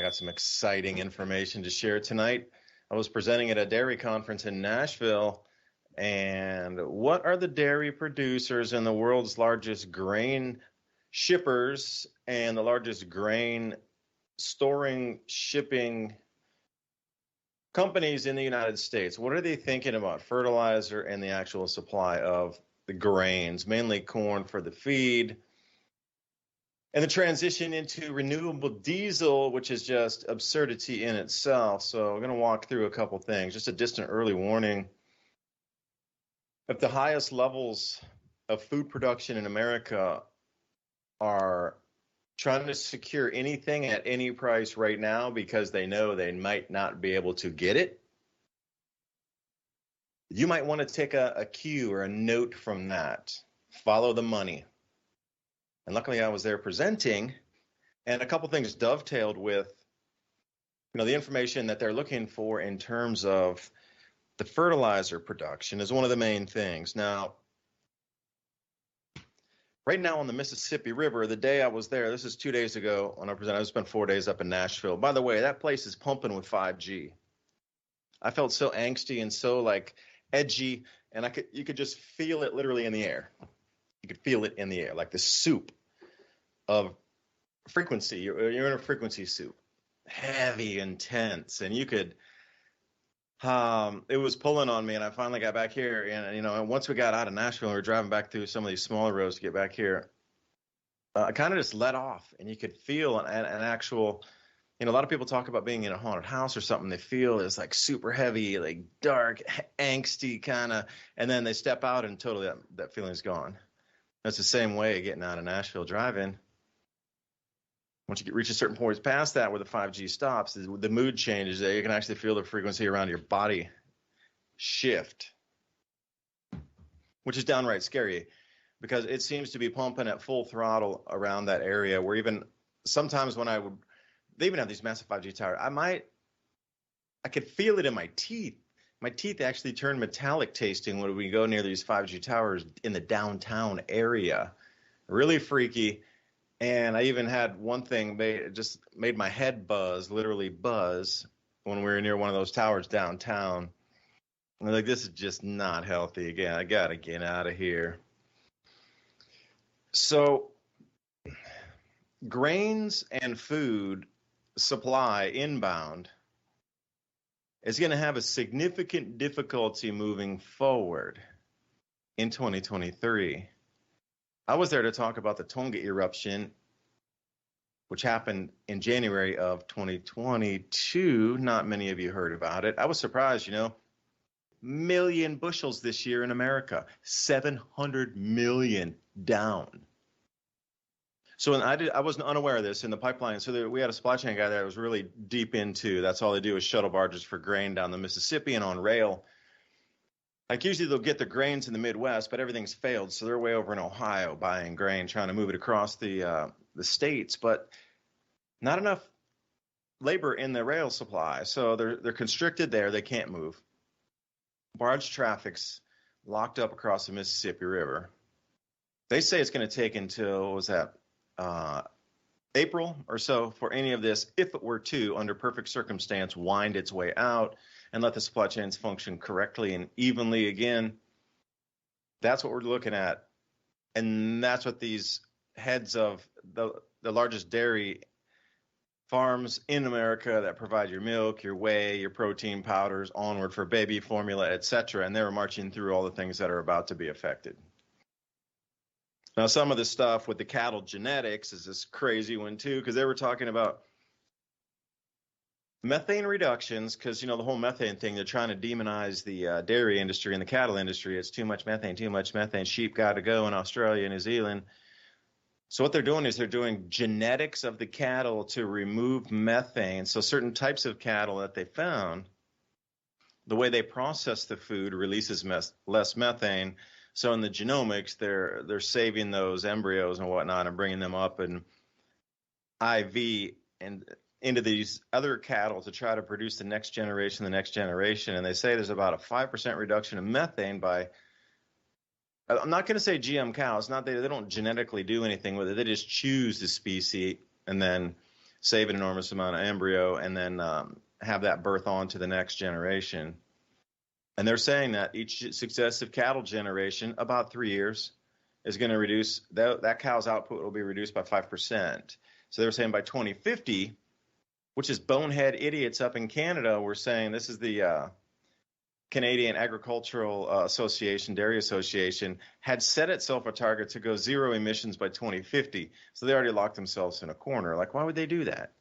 got some exciting information to share tonight. I was presenting at a dairy conference in Nashville, and what are the dairy producers and the world's largest grain shippers and the largest grain storing, shipping companies in the United States? What are they thinking about fertilizer and the actual supply of the grains, mainly corn for the feed? And the transition into renewable diesel, which is just absurdity in itself. So I'm going to walk through a couple things. Just a distant early warning. If the highest levels of food production in America are trying to secure anything at any price right now because they know they might not be able to get it, you might want to take a cue or a note from that. Follow the money. And luckily I was there presenting, and a couple things dovetailed with, the information that they're looking for in terms of the fertilizer production is one of the main things. Now, right now on the Mississippi River, the day I was there, this is 2 days ago when I presented, I spent 4 days up in Nashville. By the way, that place is pumping with 5G. I felt so angsty and so edgy, and you could just feel it literally in the air. You could feel it in the air, like the soup of frequency. You're in a frequency soup, heavy, intense, and you could. It was pulling on me, and I finally got back here. And once we got out of Nashville, and we were driving back through some of these smaller roads to get back here. I kind of just let off, and you could feel an actual. A lot of people talk about being in a haunted house or something. They feel it's super heavy, dark, angsty kind of, and then they step out and totally that feeling's gone. That's the same way getting out of Nashville driving. Once you reach a certain point past that where the 5G stops, the mood changes there. You can actually feel the frequency around your body shift, which is downright scary because it seems to be pumping at full throttle around that area where even sometimes when they even have these massive 5G towers, I could feel it in my teeth. My teeth actually turn metallic tasting when we go near these 5G towers in the downtown area. Really freaky. And I even had one thing just made my head literally buzz when we were near one of those towers downtown. And I'm like, this is just not healthy. Again, I got to get out of here. So grains and food supply inbound is going to have a significant difficulty moving forward in 2023. I was there to talk about the Tonga eruption, which happened in January of 2022. Not many of you heard about it. I was surprised, million bushels this year in America, 700 million down. So I wasn't unaware of this in the pipeline. So we had a supply chain guy there that was really deep into, that's all they do is shuttle barges for grain down the Mississippi and on rail. Usually they'll get the grains in the Midwest, but everything's failed. So they're way over in Ohio buying grain, trying to move it across the states, but not enough labor in the rail supply. So they're constricted there. They can't move. Barge traffic's locked up across the Mississippi River. They say it's going to take until, April or so for any of this, if it were to, under perfect circumstance, wind its way out and let the supply chains function correctly and evenly again. That's what we're looking at. And that's what these heads of the largest dairy farms in America that provide your milk, your whey, your protein powders, onward for baby formula, etc. And they're marching through all the things that are about to be affected. Now, some of the stuff with the cattle genetics is this crazy one too, because they were talking about methane reductions, because, the whole methane thing, they're trying to demonize the dairy industry and the cattle industry. It's too much methane. Sheep got to go in Australia, New Zealand. So what they're doing is they're doing genetics of the cattle to remove methane. So certain types of cattle that they found, the way they process the food releases less methane. So in the genomics, they're saving those embryos and whatnot and bringing them up and IV and into these other cattle to try to produce the next generation. And they say there's about a 5% reduction in methane by, I'm not going to say GM cows, not they don't genetically do anything with it. They just choose the species and then save an enormous amount of embryo, and then have that birth on to the next generation. And they're saying that each successive cattle generation, about 3 years, is going to reduce that cow's output will be reduced by 5%. So they're saying by 2050, which is bonehead idiots up in Canada, we're saying this is the Canadian Agricultural Association, Dairy Association, had set itself a target to go zero emissions by 2050. So they already locked themselves in a corner. Like, why would they do that?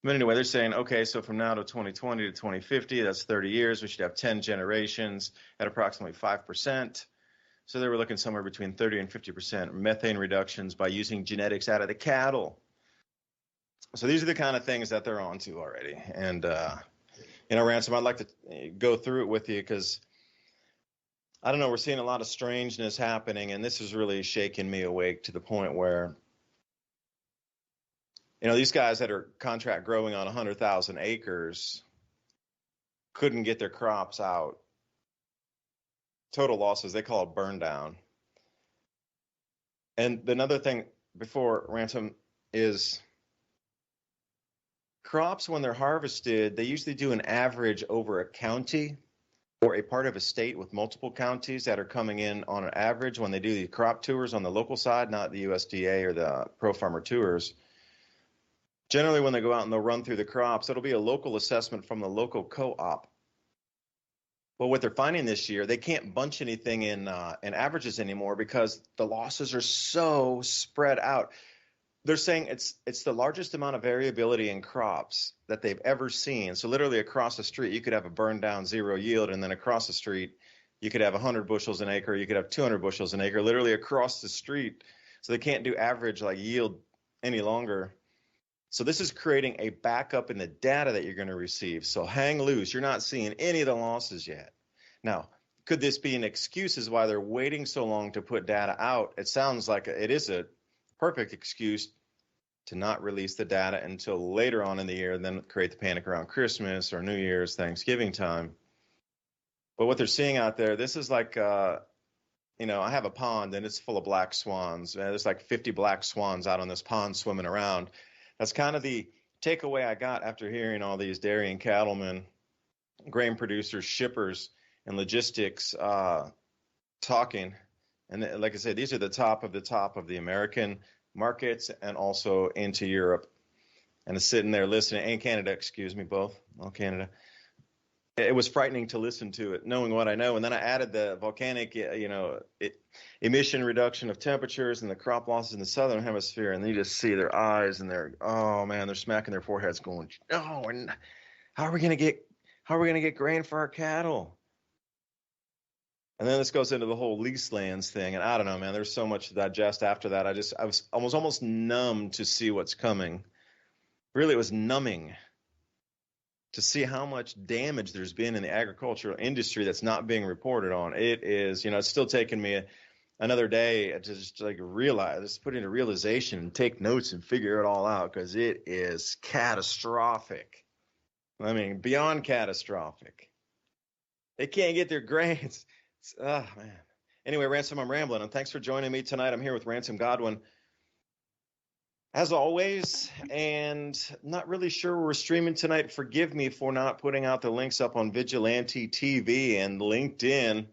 But anyway, they're saying, okay, so from now to 2020 to 2050, that's 30 years. We should have 10 generations at approximately 5%. So they were looking somewhere between 30 and 50% methane reductions by using genetics out of the cattle. So these are the kind of things that they're onto already. And, Ransom, I'd like to go through it with you because, I don't know, we're seeing a lot of strangeness happening, and this is really shaking me awake to the point where, these guys that are contract growing on 100,000 acres couldn't get their crops out. Total losses, they call it burn down. And another thing before, Ransom, is crops, when they're harvested, they usually do an average over a county or a part of a state with multiple counties that are coming in on an average when they do the crop tours on the local side, not the USDA or the Pro Farmer Tours. Generally, when they go out and they'll run through the crops, it'll be a local assessment from the local co-op. But what they're finding this year, they can't bunch anything in averages anymore because the losses are so spread out. They're saying it's the largest amount of variability in crops that they've ever seen. So literally across the street, you could have a burned down zero yield, and then across the street, you could have 100 bushels an acre, you could have 200 bushels an acre, literally across the street. So they can't do average like yield any longer. So this is creating a backup in the data that you're going to receive. So hang loose. You're not seeing any of the losses yet. Now, could this be an excuse as why they're waiting so long to put data out? It sounds like it is a perfect excuse to not release the data until later on in the year, and then create the panic around Christmas or New Year's, Thanksgiving time. But what they're seeing out there, this is like, I have a pond and it's full of black swans. There's like 50 black swans out on this pond swimming around. That's kind of the takeaway I got after hearing all these dairy and cattlemen, grain producers, shippers, and logistics talking. And like I said, these are the top of the American markets and also into Europe. And sitting there listening, and Canada, excuse me, both, all Canada. It was frightening to listen to it, knowing what I know. And then I added the volcanic, emission reduction of temperatures and the crop losses in the Southern Hemisphere. And you just see their eyes and they're smacking their foreheads going, oh, and how are we going to get grain for our cattle? And then this goes into the whole lease lands thing. And I don't know, man, there's so much to digest after that. I was almost numb to see what's coming. Really, it was numbing to see how much damage there's been in the agricultural industry that's not being reported on. It is, it's still taking me another day to just put into realization and take notes and figure it all out, because it is catastrophic. I mean, beyond catastrophic. They can't get their grains. Oh, man. Anyway, Ransom, I'm rambling, and thanks for joining me tonight. I'm here with Ransom Godwin, as always, and not really sure we're streaming tonight. Forgive me for not putting out the links up on Vigilante TV and LinkedIn.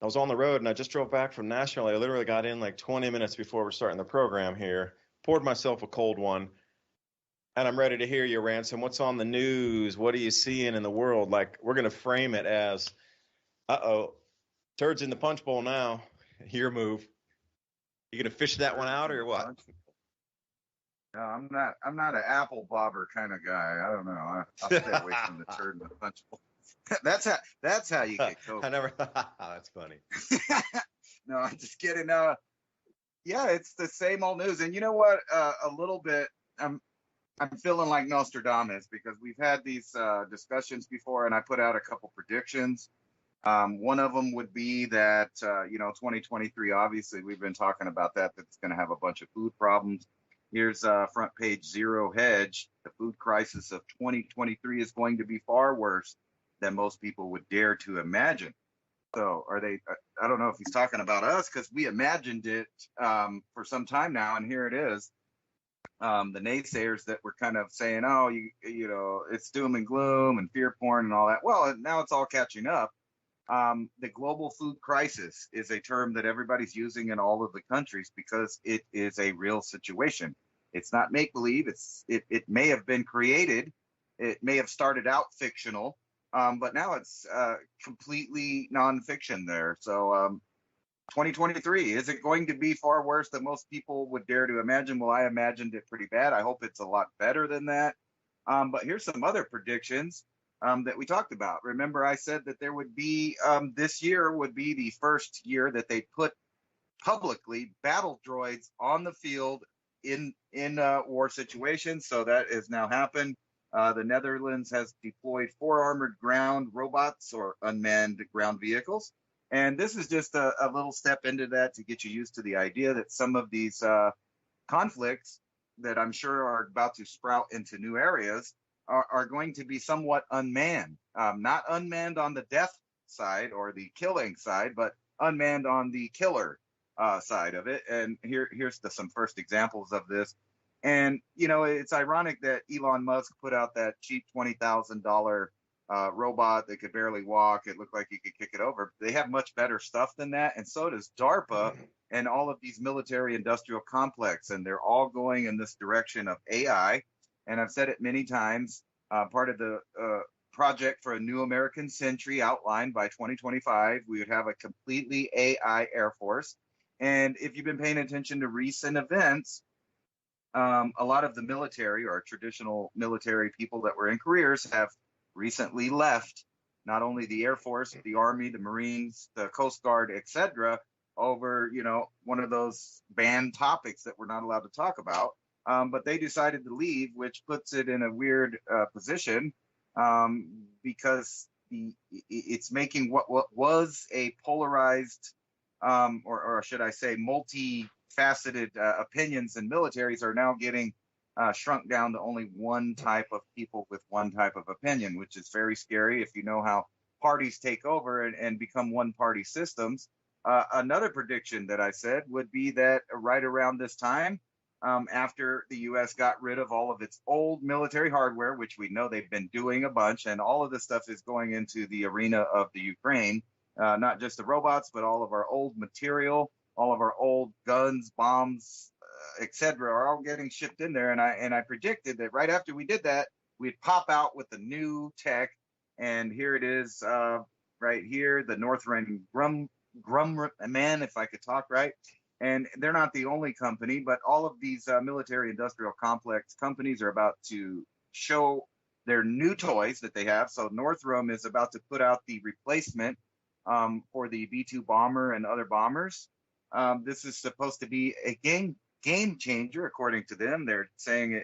I was on the road, and I just drove back from Nashville. I literally got in like 20 minutes before we're starting the program here, poured myself a cold one, and I'm ready to hear you, Ransom. What's on the news? What are you seeing in the world? Like, we're going to frame it as, turds in the punch bowl now. Your move. You going to fish that one out or what? No, I'm not an apple bobber kind of guy. I don't know. I'll stay away from the turd in the punch bowl. That's how you get coke. I never. That's funny. No, I'm just kidding. Yeah, it's the same old news. And you know what? A little bit. I'm feeling like Nostradamus, because we've had these discussions before, and I put out a couple predictions. One of them would be that 2023. Obviously, we've been talking about that. That's going to have a bunch of food problems. Here's front page Zero Hedge. The food crisis of 2023 is going to be far worse than most people would dare to imagine. So are they? I don't know if he's talking about us, because we imagined it for some time now, and here it is. the naysayers that were kind of saying, oh, it's doom and gloom and fear porn and all that. Well, now it's all catching up. The global food crisis is a term that everybody's using in all of the countries because it is a real situation. It's not make believe. It may have been created. It may have started out fictional, but now it's completely nonfiction there. So 2023, is it going to be far worse than most people would dare to imagine? Well, I imagined it pretty bad. I hope it's a lot better than that. But here's some other predictions that we talked about. Remember, I said that there would be this year would be the first year that they put publicly battle droids on the field in war situations. So that has now happened. The Netherlands has deployed 4 armored ground robots or unmanned ground vehicles. And this is just a little step into that to get you used to the idea that some of these conflicts that I'm sure are about to sprout into new areas are going to be somewhat unmanned. Not unmanned on the death side or the killing side, but unmanned on the killer side of it. And here's some first examples of this. And, it's ironic that Elon Musk put out that cheap $20,000 robot that could barely walk. It looked like he could kick it over. They have much better stuff than that. And so does DARPA and all of these military industrial complex. And they're all going in this direction of AI. And I've said it many times, part of the project for a new American century outlined by 2025, we would have a completely AI Air Force. And if you've been paying attention to recent events, a lot of the military or traditional military people that were in careers have recently left not only the Air Force, the Army, the Marines, the Coast Guard, etc., over one of those banned topics that we're not allowed to talk about. But they decided to leave, which puts it in a weird position because it's making what was a polarized or should I say multi-faceted opinions in militaries are now getting shrunk down to only one type of people with one type of opinion, which is very scary if you know how parties take over and become one-party systems. Another prediction that I said would be that right around this time, after the U.S. got rid of all of its old military hardware, which we know they've been doing a bunch, and all of this stuff is going into the arena of the Ukraine, not just the robots, but all of our old material, all of our old guns, bombs, etc., are all getting shipped in there. And I predicted that right after we did that, we'd pop out with the new tech. And here it is, right here, the Northrend Grumman, if I could talk right. And they're not the only company, but all of these military industrial complex companies are about to show their new toys that they have. So Northrend is about to put out the replacement for the B-2 bomber and other bombers. This is supposed to be a game changer, according to them. They're saying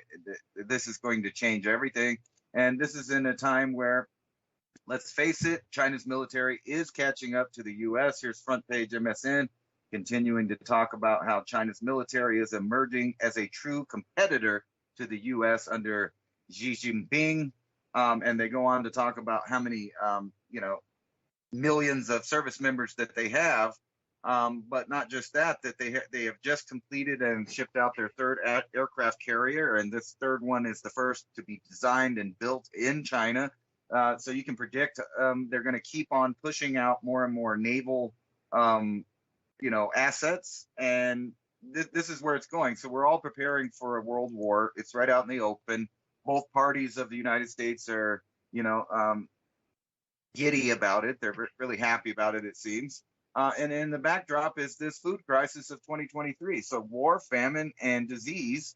this is going to change everything. And this is in a time where, let's face it, China's military is catching up to the U.S. Here's front page MSN continuing to talk about how China's military is emerging as a true competitor to the U.S. under Xi Jinping. And they go on to talk about how many, millions of service members that they have. But not just that they have just completed and shipped out their third aircraft carrier. And this third one is the first to be designed and built in China. So you can predict they're going to keep on pushing out more and more naval assets, and this is where it's going. So we're all preparing for a world war. It's right out in the open. Both parties of the United States are, giddy about it. They're really happy about it, it seems. And in the backdrop is this food crisis of 2023. So war, famine, and disease.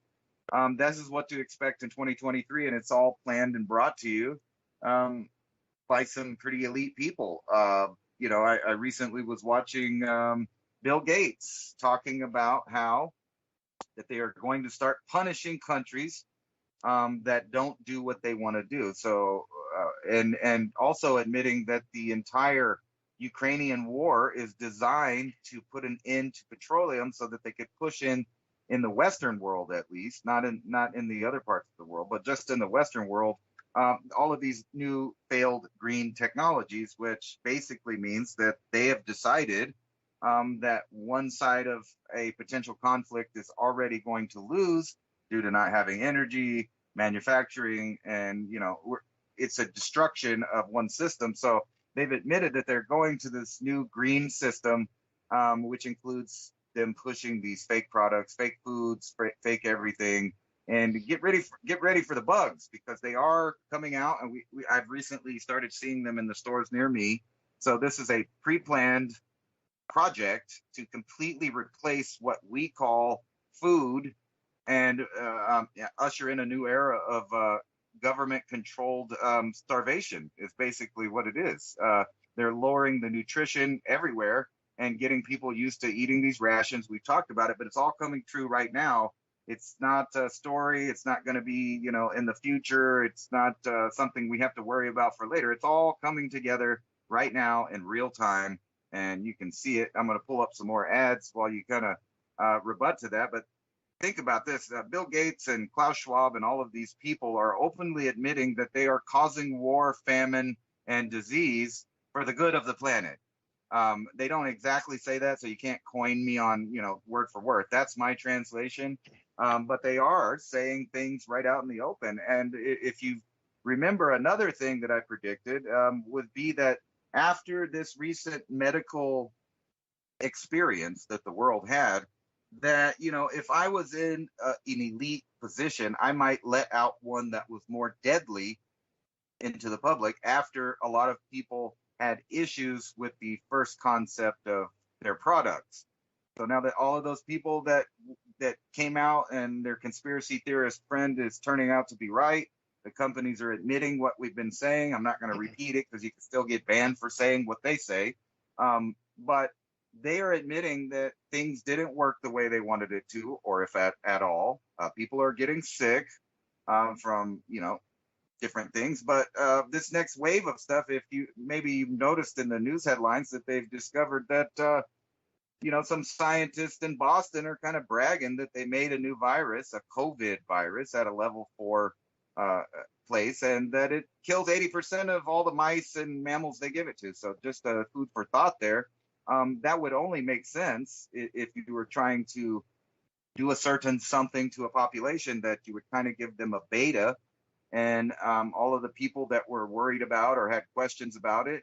This is what to expect in 2023, and it's all planned and brought to you by some pretty elite people. I recently was watching Bill Gates talking about how that they are going to start punishing countries that don't do what they want to do. So, and also admitting that the entire Ukrainian war is designed to put an end to petroleum so that they could push in the Western world, at least, not in the other parts of the world, but just in the Western world, all of these new failed green technologies, which basically means that they have decided that one side of a potential conflict is already going to lose, due to not having energy, manufacturing, and it's a destruction of one system. So they've admitted that they're going to this new green system, which includes them pushing these fake products, fake foods, fake everything, and get ready for the bugs, because they are coming out, and I've recently started seeing them in the stores near me. So this is a pre-planned project to completely replace what we call food, and usher in a new era of government-controlled starvation. Is basically what it is. They're lowering the nutrition everywhere and getting people used to eating these rations. We've talked about it, but it's all coming true right now. It's not a story. It's not going to be, in the future. It's not something we have to worry about for later. It's all coming together right now in real time, and you can see it. I'm going to pull up some more ads while you kind of rebut to that. But think about this. Bill Gates and Klaus Schwab and all of these people are openly admitting that they are causing war, famine, and disease for the good of the planet. They don't exactly say that, so you can't coin me on, word for word. That's my translation. But they are saying things right out in the open. And if you remember, another thing that I predicted would be that after this recent medical experience that the world had, that, if I was in an elite position, I might let out one that was more deadly into the public after a lot of people had issues with the first concept of their products. So now that all of those people that came out and their conspiracy theorist friend is turning out to be right, the companies are admitting what we've been saying. I'm not going to repeat it because you can still get banned for saying what they say. But they are admitting that things didn't work the way they wanted it to, or if at all. People are getting sick from, different things. But this next wave of stuff, if you've noticed in the news headlines that they've discovered that, some scientists in Boston are kind of bragging that they made a new virus, a COVID virus, at a level 4 place, and that it kills 80% of all the mice and mammals they give it to. So just food for thought there. That would only make sense if you were trying to do a certain something to a population, that you would kind of give them a beta, and all of the people that were worried about or had questions about it,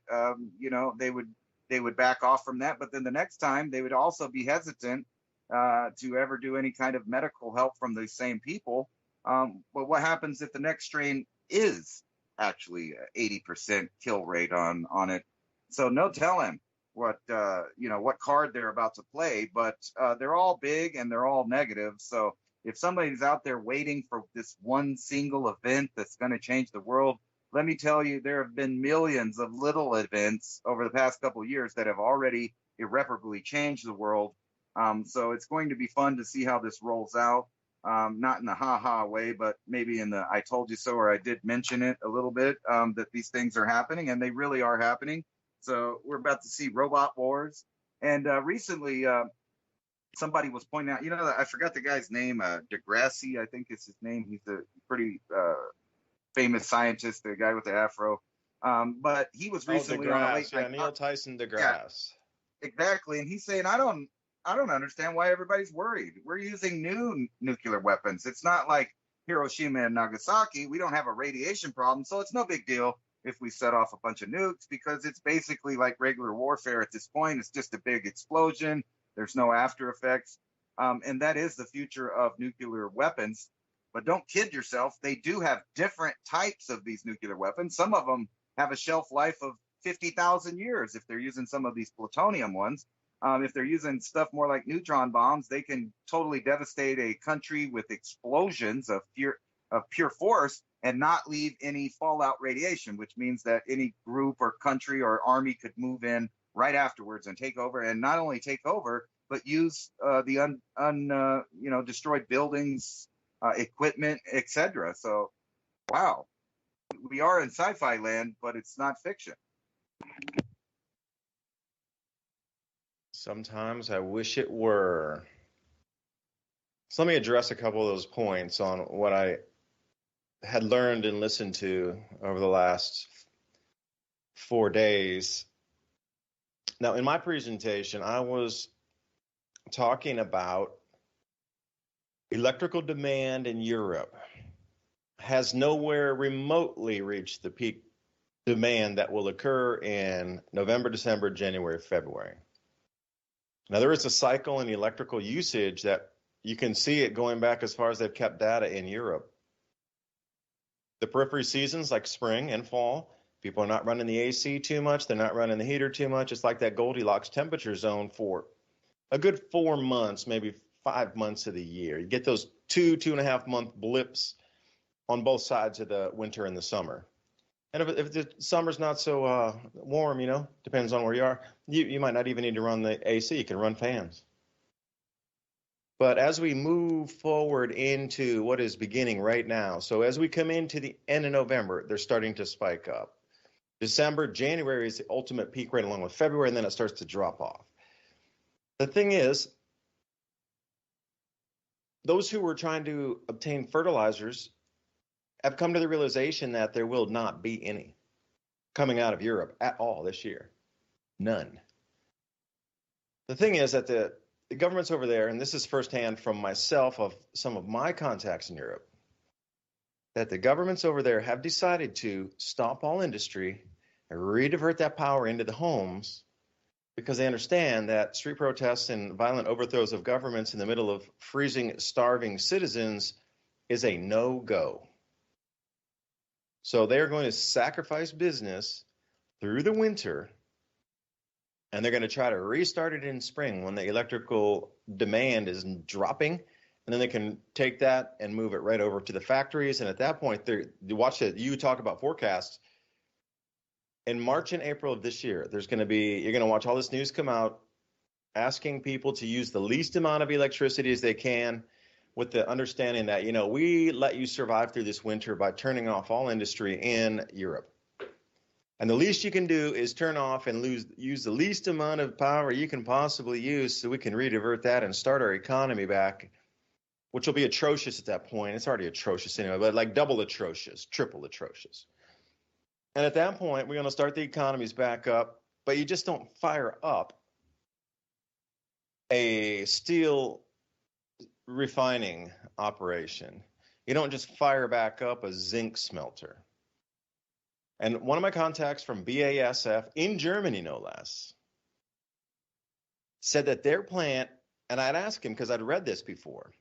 they would back off from that. But then the next time they would also be hesitant to ever do any kind of medical help from those same people. But what happens if the next strain is actually 80% kill rate on it? So no telling what card they're about to play, but they're all big and they're all negative. So if somebody's out there waiting for this one single event that's going to change the world, let me tell you, there have been millions of little events over the past couple of years that have already irreparably changed the world. So it's going to be fun to see how this rolls out. Not in the ha-ha way, but maybe in the I told you so, or I did mention it a little bit, that these things are happening, and they really are happening. So we're about to see robot wars. And recently, somebody was pointing out, I forgot the guy's name, deGrasse, I think is his name. He's a pretty famous scientist, the guy with the afro. But he was recently on a late night. Neil Tyson deGrasse. Yeah, exactly. And he's saying, I don't understand why everybody's worried. We're using new nuclear weapons. It's not like Hiroshima and Nagasaki. We don't have a radiation problem, so it's no big deal if we set off a bunch of nukes, because it's basically like regular warfare at this point. It's just a big explosion. There's no after effects. And that is the future of nuclear weapons. But don't kid yourself. They do have different types of these nuclear weapons. Some of them have a shelf life of 50,000 years if they're using some of these plutonium ones. If they're using stuff more like neutron bombs, they can totally devastate a country with explosions of pure force and not leave any fallout radiation, which means that any group or country or army could move in right afterwards and take over, and not only take over, but use the destroyed buildings, equipment, etc. So, wow, we are in sci-fi land, but it's not fiction. Sometimes I wish it were. So let me address a couple of those points on what I had learned and listened to over the last 4 days. Now, in my presentation, I was talking about electrical demand in Europe has nowhere remotely reached the peak demand that will occur in November, December, January, February. Now, there is a cycle in electrical usage that you can see it going back as far as they've kept data in Europe. The periphery seasons like spring and fall, people are not running the AC too much. They're not running the heater too much. It's like that Goldilocks temperature zone for a good 4 months, maybe 5 months of the year. You get those 2.5 month blips on both sides of the winter and the summer. And if the summer's not so warm, depends on where you are, you might not even need to run the AC. You can run fans. But as we move forward into what is beginning right now, so as we come into the end of November, they're starting to spike up. December, January is the ultimate peak rate along with February, and then it starts to drop off. The thing is, those who were trying to obtain fertilizers have come to the realization that there will not be any coming out of Europe at all this year. None. The thing is that the governments over there, and this is firsthand from myself of some of my contacts in Europe, that the governments over there have decided to stop all industry and redivert that power into the homes because they understand that street protests and violent overthrows of governments in the middle of freezing, starving citizens is a no-go. So they're going to sacrifice business through the winter, and they're going to try to restart it in spring when the electrical demand is dropping, and then they can take that and move it right over to the factories. And at that point, you talk about forecasts. In March and April of this year, you're going to watch all this news come out asking people to use the least amount of electricity as they can, with the understanding that, we let you survive through this winter by turning off all industry in Europe. And the least you can do is turn off and use the least amount of power you can possibly use so we can redivert that and start our economy back, which will be atrocious at that point. It's already atrocious anyway, but like double atrocious, triple atrocious. And at that point, we're going to start the economies back up, but you just don't fire up a steel refining operation. You don't just fire back up a zinc smelter. And one of my contacts from BASF in Germany, no less, said that their plant, and I'd asked him because I'd read this before.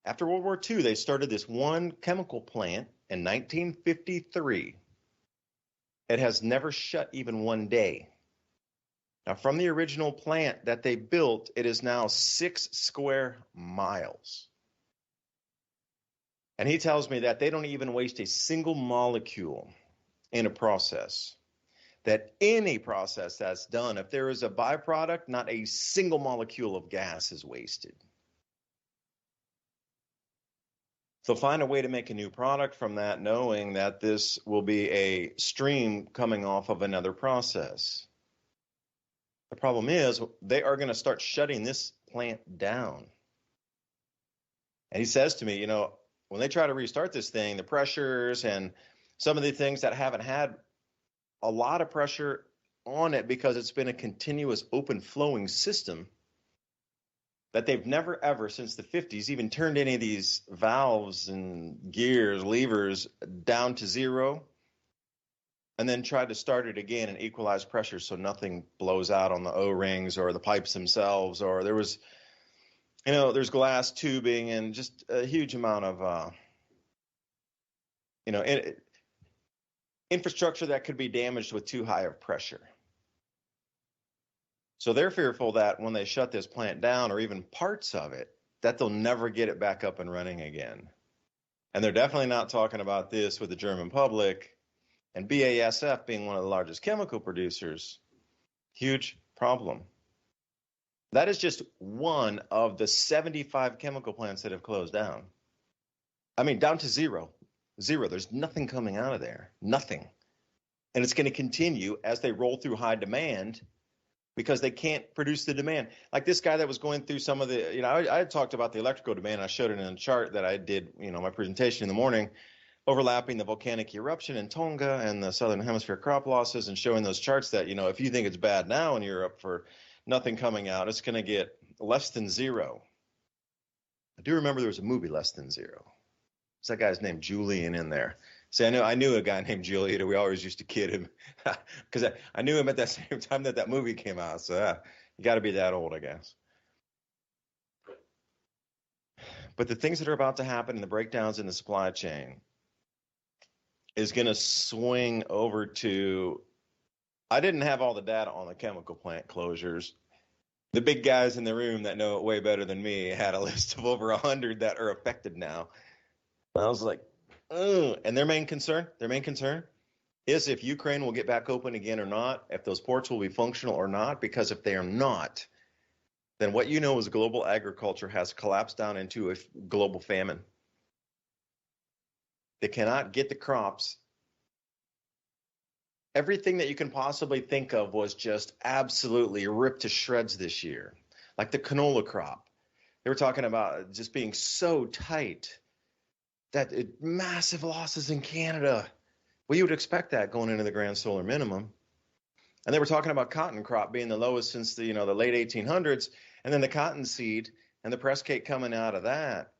After World War II, they started this one chemical plant in 1953. It has never shut even one day. Now, from the original plant that they built, it is now 6 square miles. And he tells me that they don't even waste a single molecule in a process. That any process that's done, if there is a byproduct, not a single molecule of gas is wasted. So find a way to make a new product from that, knowing that this will be a stream coming off of another process. The problem is they are going to start shutting this plant down. And he says to me, when they try to restart this thing, the pressures and some of the things that haven't had a lot of pressure on it because it's been a continuous open flowing system, that they've never ever since the 50s even turned any of these valves and gears, levers down to zero and then tried to start it again and equalize pressure so nothing blows out on the O-rings or the pipes themselves, or there was, there's glass tubing and just a huge amount of, infrastructure that could be damaged with too high of pressure. So they're fearful that when they shut this plant down, or even parts of it, that they'll never get it back up and running again. And they're definitely not talking about this with the German public. And BASF being one of the largest chemical producers, huge problem. That is just one of the 75 chemical plants that have closed down. I mean, down to zero. Zero. There's nothing coming out of there. Nothing. And it's going to continue as they roll through high demand because they can't produce the demand. Like this guy that was going through some of the, I had talked about the electrical demand. I showed it in a chart that I did, my presentation in the morning, overlapping the volcanic eruption in Tonga and the Southern Hemisphere crop losses, and showing those charts that, if you think it's bad now in Europe for nothing coming out, it's going to get less than zero. I do remember there was a movie, Less Than Zero. What's that guy's name? Julian in there. See, I knew a guy named Julian. We always used to kid him because I knew him at that same time that movie came out. So you got to be that old, I guess. But the things that are about to happen, the breakdowns in the supply chain, is going to swing over to. I didn't have all the data on the chemical plant closures. The big guys in the room that know it way better than me had a list of over 100 that are affected now. I was like, ugh. And their main concern is if Ukraine will get back open again or not, if those ports will be functional or not, because if they are not, then what you know is global agriculture has collapsed down into a global famine. They cannot get the crops. Everything that you can possibly think of was just absolutely ripped to shreds this year, like the canola crop. They were talking about just being so tight that massive losses in Canada. Well, you would expect that going into the grand solar minimum. And they were talking about cotton crop being the lowest since the late 1800s, and then the cottonseed and the press cake coming out of that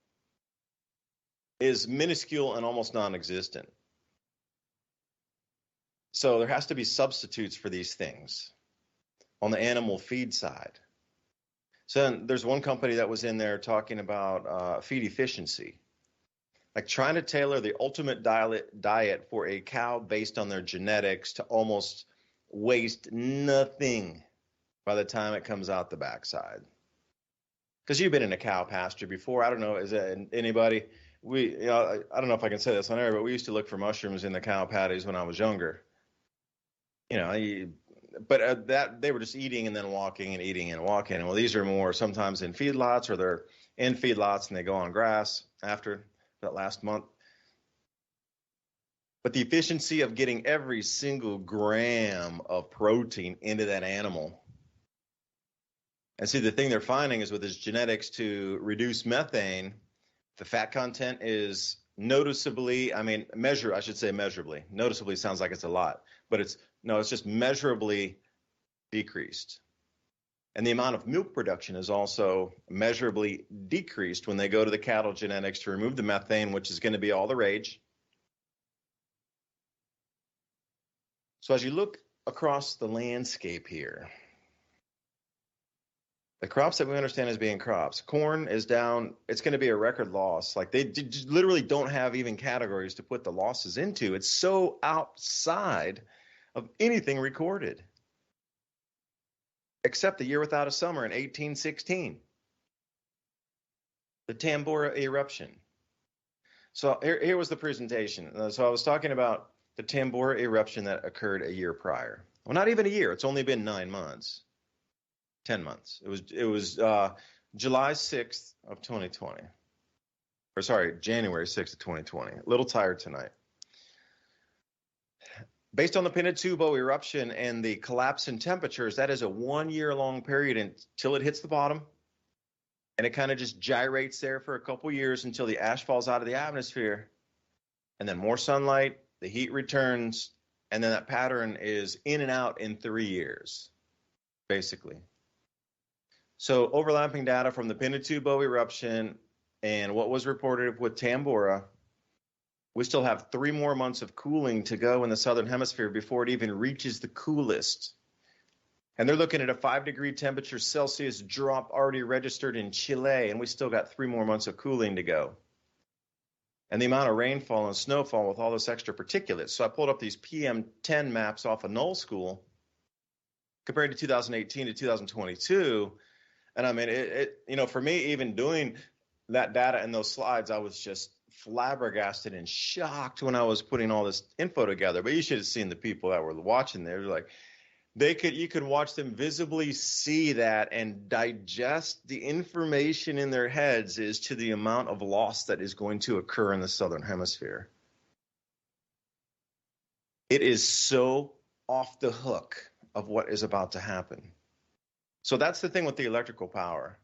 is minuscule and almost non-existent. So there has to be substitutes for these things on the animal feed side. So there's one company that was in there talking about feed efficiency, like trying to tailor the ultimate diet for a cow based on their genetics to almost waste nothing by the time it comes out the backside. Because you've been in a cow pasture before. I don't know, is that anybody? I don't know if I can say this on air, but we used to look for mushrooms in the cow patties when I was younger. But that they were just eating and then walking and eating and walking. Well, these are more sometimes in feedlots, or they're in feedlots and they go on grass after that last month. But the efficiency of getting every single gram of protein into that animal. And see, the thing they're finding is with his genetics to reduce methane, the fat content is noticeably, I should say measurably. Noticeably sounds like it's a lot, but it's just measurably decreased. And the amount of milk production is also measurably decreased when they go to the cattle genetics to remove the methane, which is going to be all the rage. So as you look across the landscape here, the crops that we understand as being crops, corn is down. It's going to be a record loss. Like they literally don't have even categories to put the losses into. It's so outside of anything recorded, except the year without a summer in 1816, the Tambora eruption. So here was the presentation. So I was talking about the Tambora eruption that occurred a year prior. Well, not even a year. It's only been 9 months. 10 months. It was July 6th of 2020. Or sorry, January 6th of 2020. A little tired tonight. Based on the Pinatubo eruption and the collapse in temperatures, that is a 1 year long period until it hits the bottom. And it kind of just gyrates there for a couple years until the ash falls out of the atmosphere. And then more sunlight, the heat returns, and then that pattern is in and out in 3 years, basically. So overlapping data from the Pinatubo eruption and what was reported with Tambora, we still have 3 more months of cooling to go in the Southern Hemisphere before it even reaches the coolest. And they're looking at a 5-degree temperature Celsius drop already registered in Chile, and we still got 3 more months of cooling to go. And the amount of rainfall and snowfall with all this extra particulates. So I pulled up these PM10 maps off of Null School compared to 2018 to 2022. And for me, even doing that data and those slides, I was just flabbergasted and shocked when I was putting all this info together. But you should have seen the people that were watching there. Like you could watch them visibly see that and digest the information in their heads as to the amount of loss that is going to occur in the Southern Hemisphere. It is so off the hook of what is about to happen. So that's the thing with the electrical power.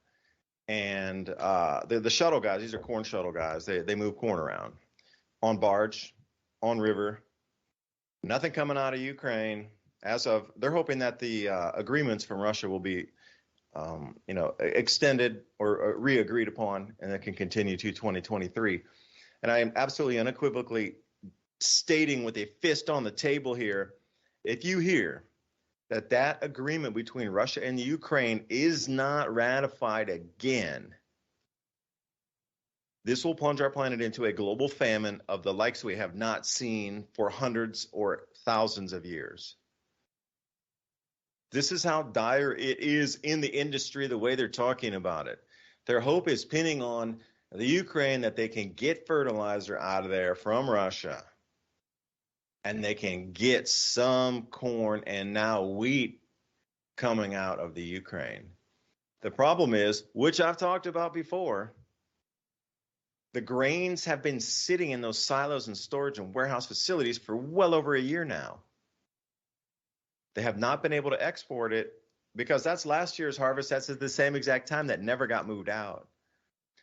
And the shuttle guys, these are corn shuttle guys. They move corn around on barge, on river. Nothing coming out of Ukraine. They're hoping that the agreements from Russia will be extended or re-agreed upon, and that can continue to 2023. And I am absolutely unequivocally stating with a fist on the table here, if you hear that agreement between Russia and the Ukraine is not ratified again, this will plunge our planet into a global famine of the likes we have not seen for hundreds or thousands of years. This is how dire it is in the industry, the way they're talking about it. Their hope is pinning on the Ukraine that they can get fertilizer out of there from Russia, and they can get some corn and now wheat coming out of the Ukraine. The problem is, which I've talked about before, the grains have been sitting in those silos and storage and warehouse facilities for well over a year now. They have not been able to export it because that's last year's harvest. That's at the same exact time that never got moved out.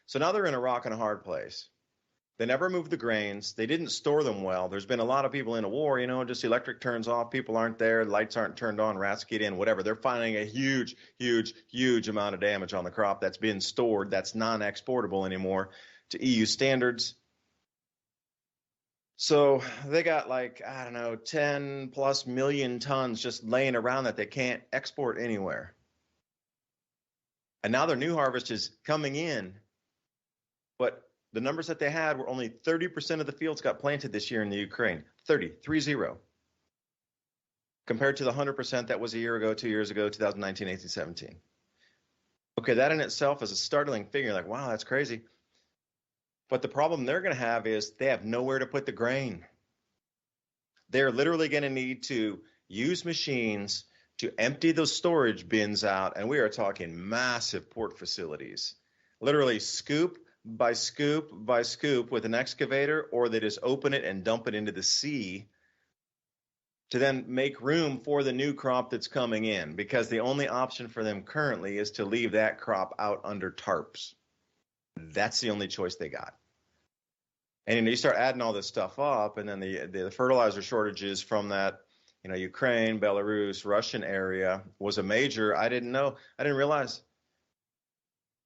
So now they're in a rock and a hard place. They never moved the grains. They didn't store them well. There's been a lot of people in a war, just electric turns off, people aren't there, lights aren't turned on, rats get in, whatever. They're finding a huge, huge, huge amount of damage on the crop that's been stored, that's non-exportable anymore to EU standards. So they got 10 plus million tons just laying around that they can't export anywhere. And now their new harvest is coming in, but the numbers that they had were only 30% of the fields got planted this year in the Ukraine. 30, compared to the 100% that was a year ago, 2 years ago, 2019, 18, 17. Okay, that in itself is a startling figure. Like, wow, that's crazy. But the problem they're going to have is they have nowhere to put the grain. They're literally going to need to use machines to empty those storage bins out. And we are talking massive port facilities, literally scoop by scoop by scoop with an excavator, or they just open it and dump it into the sea to then make room for the new crop that's coming in, because the only option for them currently is to leave that crop out under tarps. That's the only choice they got. And you start adding all this stuff up, and then the fertilizer shortages from that, Ukraine, Belarus, Russian area was a major. I didn't realize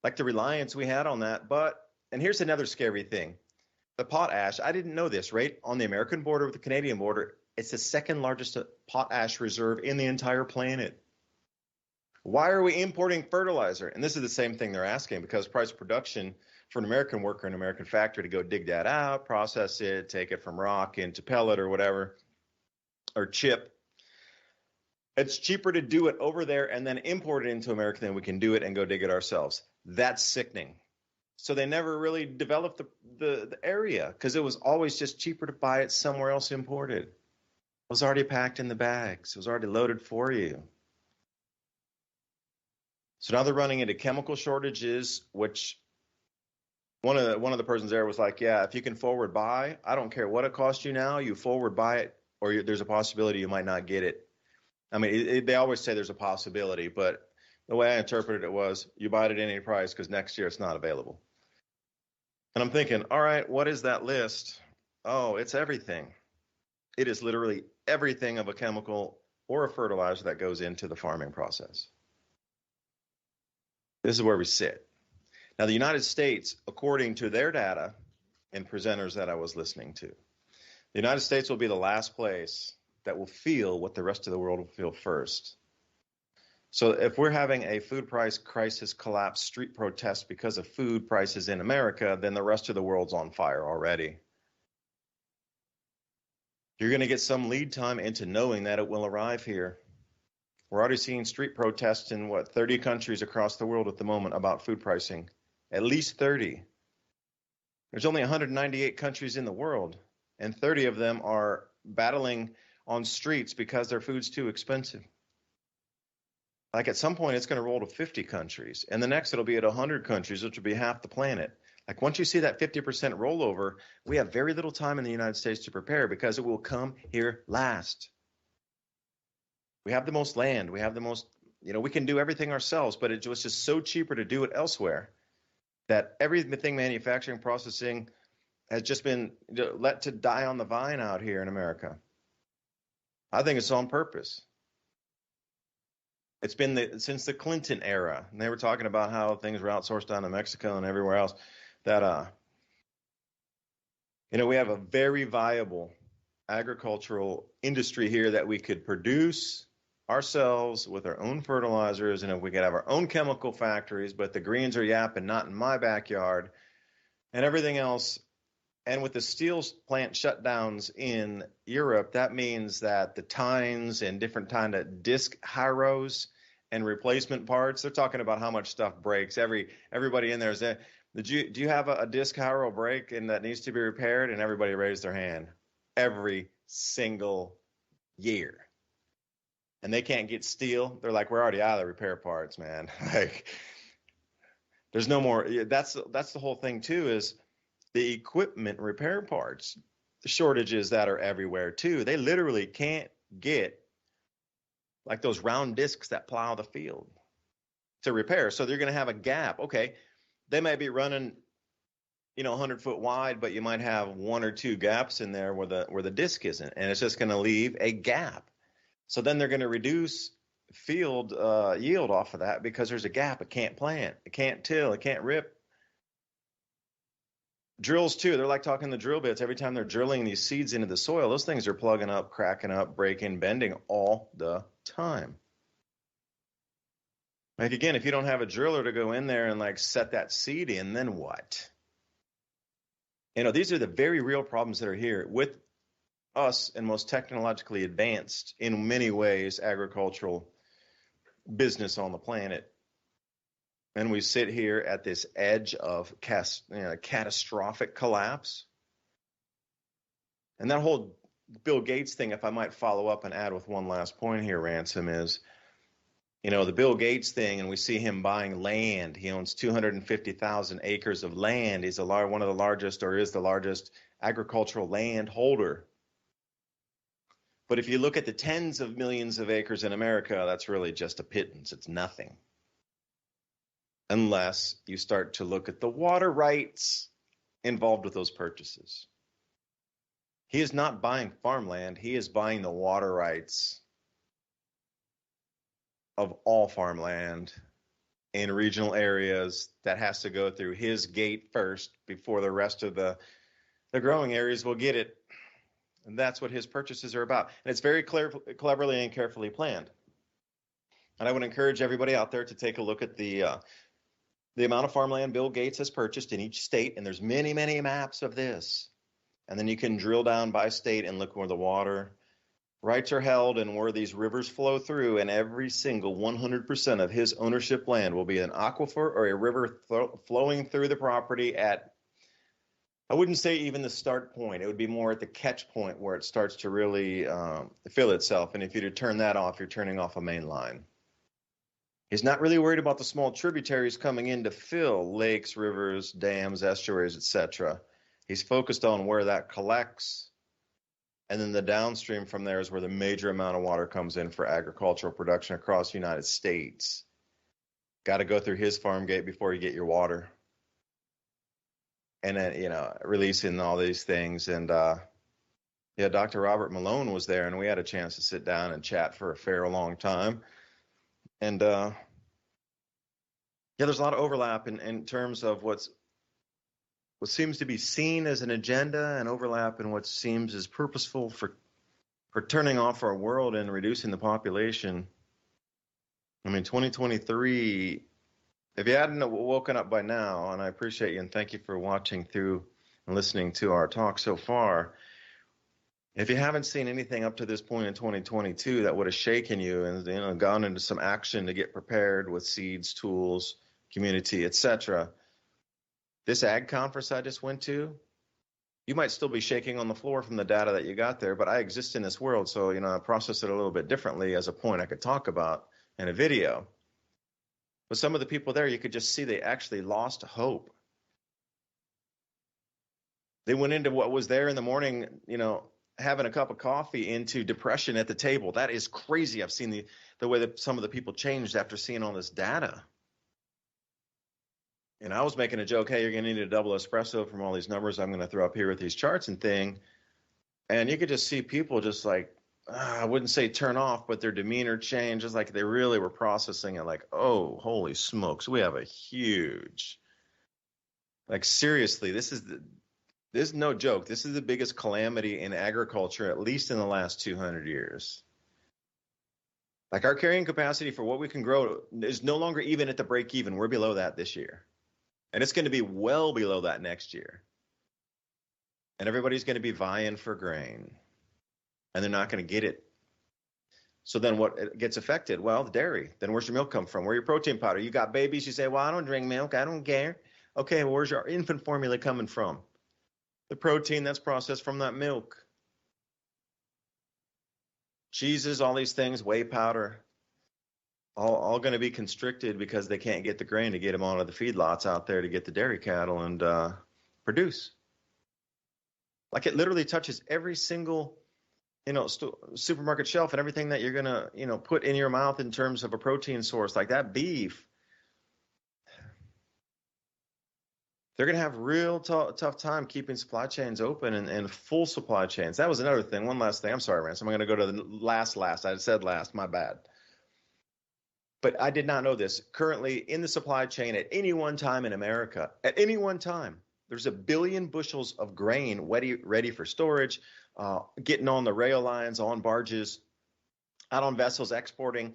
the reliance we had on that. And here's another scary thing. The potash, I didn't know this, right? On the American border with the Canadian border, it's the second largest potash reserve in the entire planet. Why are we importing fertilizer? And this is the same thing they're asking, because price of production for an American worker in an American factory to go dig that out, process it, take it from rock into pellet or whatever, or chip. It's cheaper to do it over there and then import it into America than we can do it and go dig it ourselves. That's sickening. So they never really developed the area, because it was always just cheaper to buy it somewhere else imported. It was already packed in the bags. It was already loaded for you. So now they're running into chemical shortages, which one of the persons there was like, yeah, if you can forward buy, I don't care what it costs you now, you forward buy it, or there's a possibility you might not get it. I mean, they always say there's a possibility, but the way I interpreted it was, you buy it at any price because next year it's not available. And I'm thinking, all right, what is that list? Oh, it's everything. It is literally everything of a chemical or a fertilizer that goes into the farming process. This is where we sit. Now, the United States, according to their data and presenters that I was listening to, the United States will be the last place that will feel what the rest of the world will feel first. So if we're having a food price crisis, collapse, street protest because of food prices in America, then the rest of the world's on fire already. You're going to get some lead time into knowing that it will arrive here. We're already seeing street protests in 30 countries across the world at the moment about food pricing. At least 30. There's only 198 countries in the world, and 30 of them are battling on streets because their food's too expensive. At some point, it's going to roll to 50 countries, and the next it'll be at 100 countries, which will be half the planet. Once you see that 50% rollover, we have very little time in the United States to prepare, because it will come here last. We have the most land. We have the most, we can do everything ourselves, but it was just so cheaper to do it elsewhere that everything manufacturing, processing has just been let to die on the vine out here in America. I think it's on purpose. It's been since the Clinton era, and they were talking about how things were outsourced down to Mexico and everywhere else. That we have a very viable agricultural industry here that we could produce ourselves with our own fertilizers, and if we could have our own chemical factories, but the Greens are yapping, not in my backyard, and everything else. And with the steel plant shutdowns in Europe, that means that the tines and different kind of disc Heiros and replacement parts, they're talking about how much stuff breaks. Everybody in there is there. Do you have a disc Heiro break and that needs to be repaired? And everybody raised their hand every single year. And they can't get steel. They're like, we're already out of the repair parts, man. Like, there's no more. That's the whole thing too, is the equipment repair parts, the shortages that are everywhere too. They literally can't get like those round discs that plow the field to repair. So they're going to have a gap. Okay. They may be running, 100-foot wide, but you might have one or two gaps in there where the disc isn't, and it's just going to leave a gap. So then they're going to reduce field yield off of that because there's a gap. It can't plant, it can't till, it can't rip. Drills too. They're like talking the drill bits. Every time they're drilling these seeds into the soil, those things are plugging up, cracking up, breaking, bending all the time. Like, again, if you don't have a driller to go in there and like set that seed in, then what? These are the very real problems that are here with us and most technologically advanced in many ways agricultural business on the planet. And we sit here at this edge of catastrophic collapse. And that whole Bill Gates thing, if I might follow up and add with one last point here, Ransom, is, the Bill Gates thing, and we see him buying land. He owns 250,000 acres of land. He's one of the largest, or is the largest, agricultural land holder. But if you look at the tens of millions of acres in America, that's really just a pittance. It's nothing. Unless you start to look at the water rights involved with those purchases. He is not buying farmland. He is buying the water rights of all farmland in regional areas that has to go through his gate first before the rest of the growing areas will get it. And that's what his purchases are about. And it's very cleverly and carefully planned. And I would encourage everybody out there to take a look at the amount of farmland Bill Gates has purchased in each state, and there's many, many maps of this. And then you can drill down by state and look where the water rights are held and where these rivers flow through, and every single 100% of his ownership land will be an aquifer or a river flowing through the property at, I wouldn't say even the start point. It would be more at the catch point where it starts to really fill itself. And if you were to turn that off, you're turning off a main line. He's not really worried about the small tributaries coming in to fill lakes, rivers, dams, estuaries, etc. He's focused on where that collects, and then the downstream from there is where the major amount of water comes in for agricultural production across the United States. Got to go through his farm gate before you get your water. And then, releasing all these things. And Dr. Robert Malone was there, and we had a chance to sit down and chat for a fair long time. And there's a lot of overlap in terms of what seems to be seen as an agenda, and overlap in what seems as purposeful for turning off our world and reducing the population. I mean, 2023, if you hadn't woken up by now, and I appreciate you and thank you for watching through and listening to our talk so far, if you haven't seen anything up to this point in 2022 that would have shaken you and gone into some action to get prepared with seeds, tools, community, etc., this ag conference I just went to, you might still be shaking on the floor from the data that you got there, but I exist in this world, so I process it a little bit differently as a point I could talk about in a video. But some of the people there, you could just see they actually lost hope. They went into what was there in the morning, having a cup of coffee, into depression at the table. That is crazy. I've seen the way that some of the people changed after seeing all this data. And I was making a joke, hey, you're going to need a double espresso from all these numbers I'm going to throw up here with these charts and thing. And you could just see people just like I wouldn't say turn off, but their demeanor changed. It's like they really were processing it like, oh, holy smokes, we have a huge, like seriously, this is no joke. This is the biggest calamity in agriculture, at least in the last 200 years. Like our carrying capacity for what we can grow is no longer even at the break even. We're below that this year. And it's going to be well below that next year. And everybody's going to be vying for grain. And they're not going to get it. So then what gets affected? Well, the dairy. Then where's your milk come from? Where's your protein powder? You got babies, you say, well, I don't drink milk. I don't care. Okay, well, where's your infant formula coming from? The protein that's processed from that milk. Cheeses, all these things, whey powder, all going to be constricted because they can't get the grain to get them onto the feedlots out there to get the dairy cattle and produce. Like it literally touches every single, supermarket shelf and everything that you're going to, put in your mouth in terms of a protein source like that beef. They're going to have real tough time keeping supply chains open and full supply chains. That was another thing. One last thing. I'm sorry, Rance. I'm going to go to the last. I said last. My bad. But I did not know this. Currently, in the supply chain at any one time in America, at any one time, there's 1 billion bushels of grain ready for storage, getting on the rail lines, on barges, out on vessels, exporting.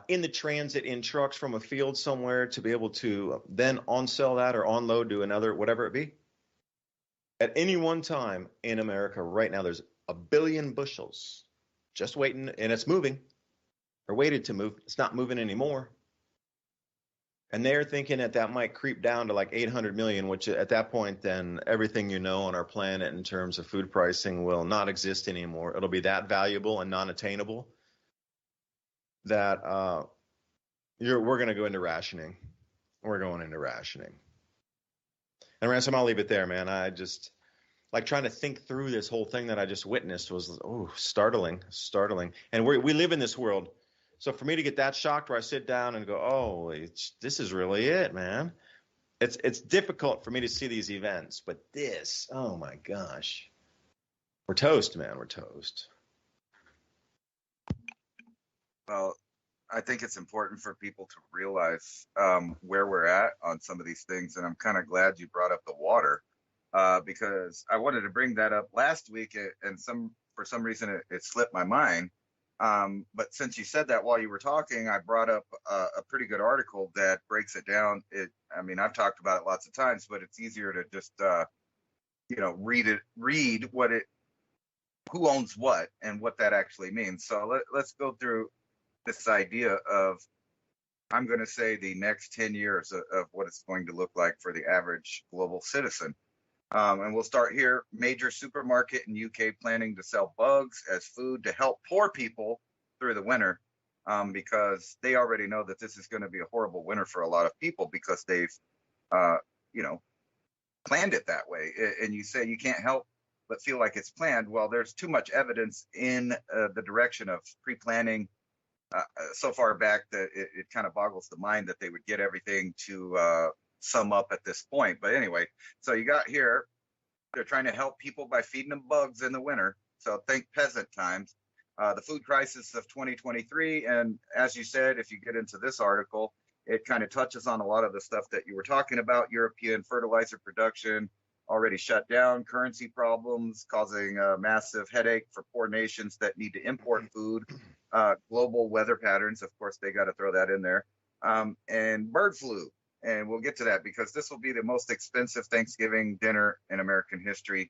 In the transit in trucks from a field somewhere to be able to then on-sell that or unload to another, whatever it be. At any one time in America right now, there's 1 billion bushels just waiting, and it's moving, or waited to move. It's not moving anymore. And they're thinking that might creep down to like 800 million, which at that point, then everything on our planet in terms of food pricing will not exist anymore. It'll be that valuable and non-attainable that we're going to go into rationing. We're going into rationing. And Ransom, I'll leave it there, man. I just like trying to think through this whole thing that I just witnessed was startling. And we live in this world. So for me to get that shocked where I sit down and go, oh, this is really it, man. It's difficult for me to see these events, but this, oh my gosh. We're toast, man. We're toast. Well, I think it's important for people to realize where we're at on some of these things. And I'm kind of glad you brought up the water because I wanted to bring that up last week. And for some reason, it slipped my mind. But since you said that while you were talking, I brought up a pretty good article that breaks it down. I've talked about it lots of times, but it's easier to just, read who owns what and what that actually means. So let's go through this idea of, I'm going to say, the next 10 years of what it's going to look like for the average global citizen. And we'll start here. Major supermarket in UK planning to sell bugs as food to help poor people through the winter, because they already know that this is going to be a horrible winter for a lot of people because they've, planned it that way. And you say you can't help but feel like it's planned. Well, there's too much evidence in the direction of pre-planning so far back that it kind of boggles the mind that they would get everything to sum up at this point. But anyway, so you got here, they're trying to help people by feeding them bugs in the winter. So think peasant times. The food crisis of 2023. And as you said, if you get into this article, it kind of touches on a lot of the stuff that you were talking about. European fertilizer production already shut down, currency problems causing a massive headache for poor nations that need to import food, global weather patterns, of course, they got to throw that in there, and bird flu. And we'll get to that because this will be the most expensive Thanksgiving dinner in American history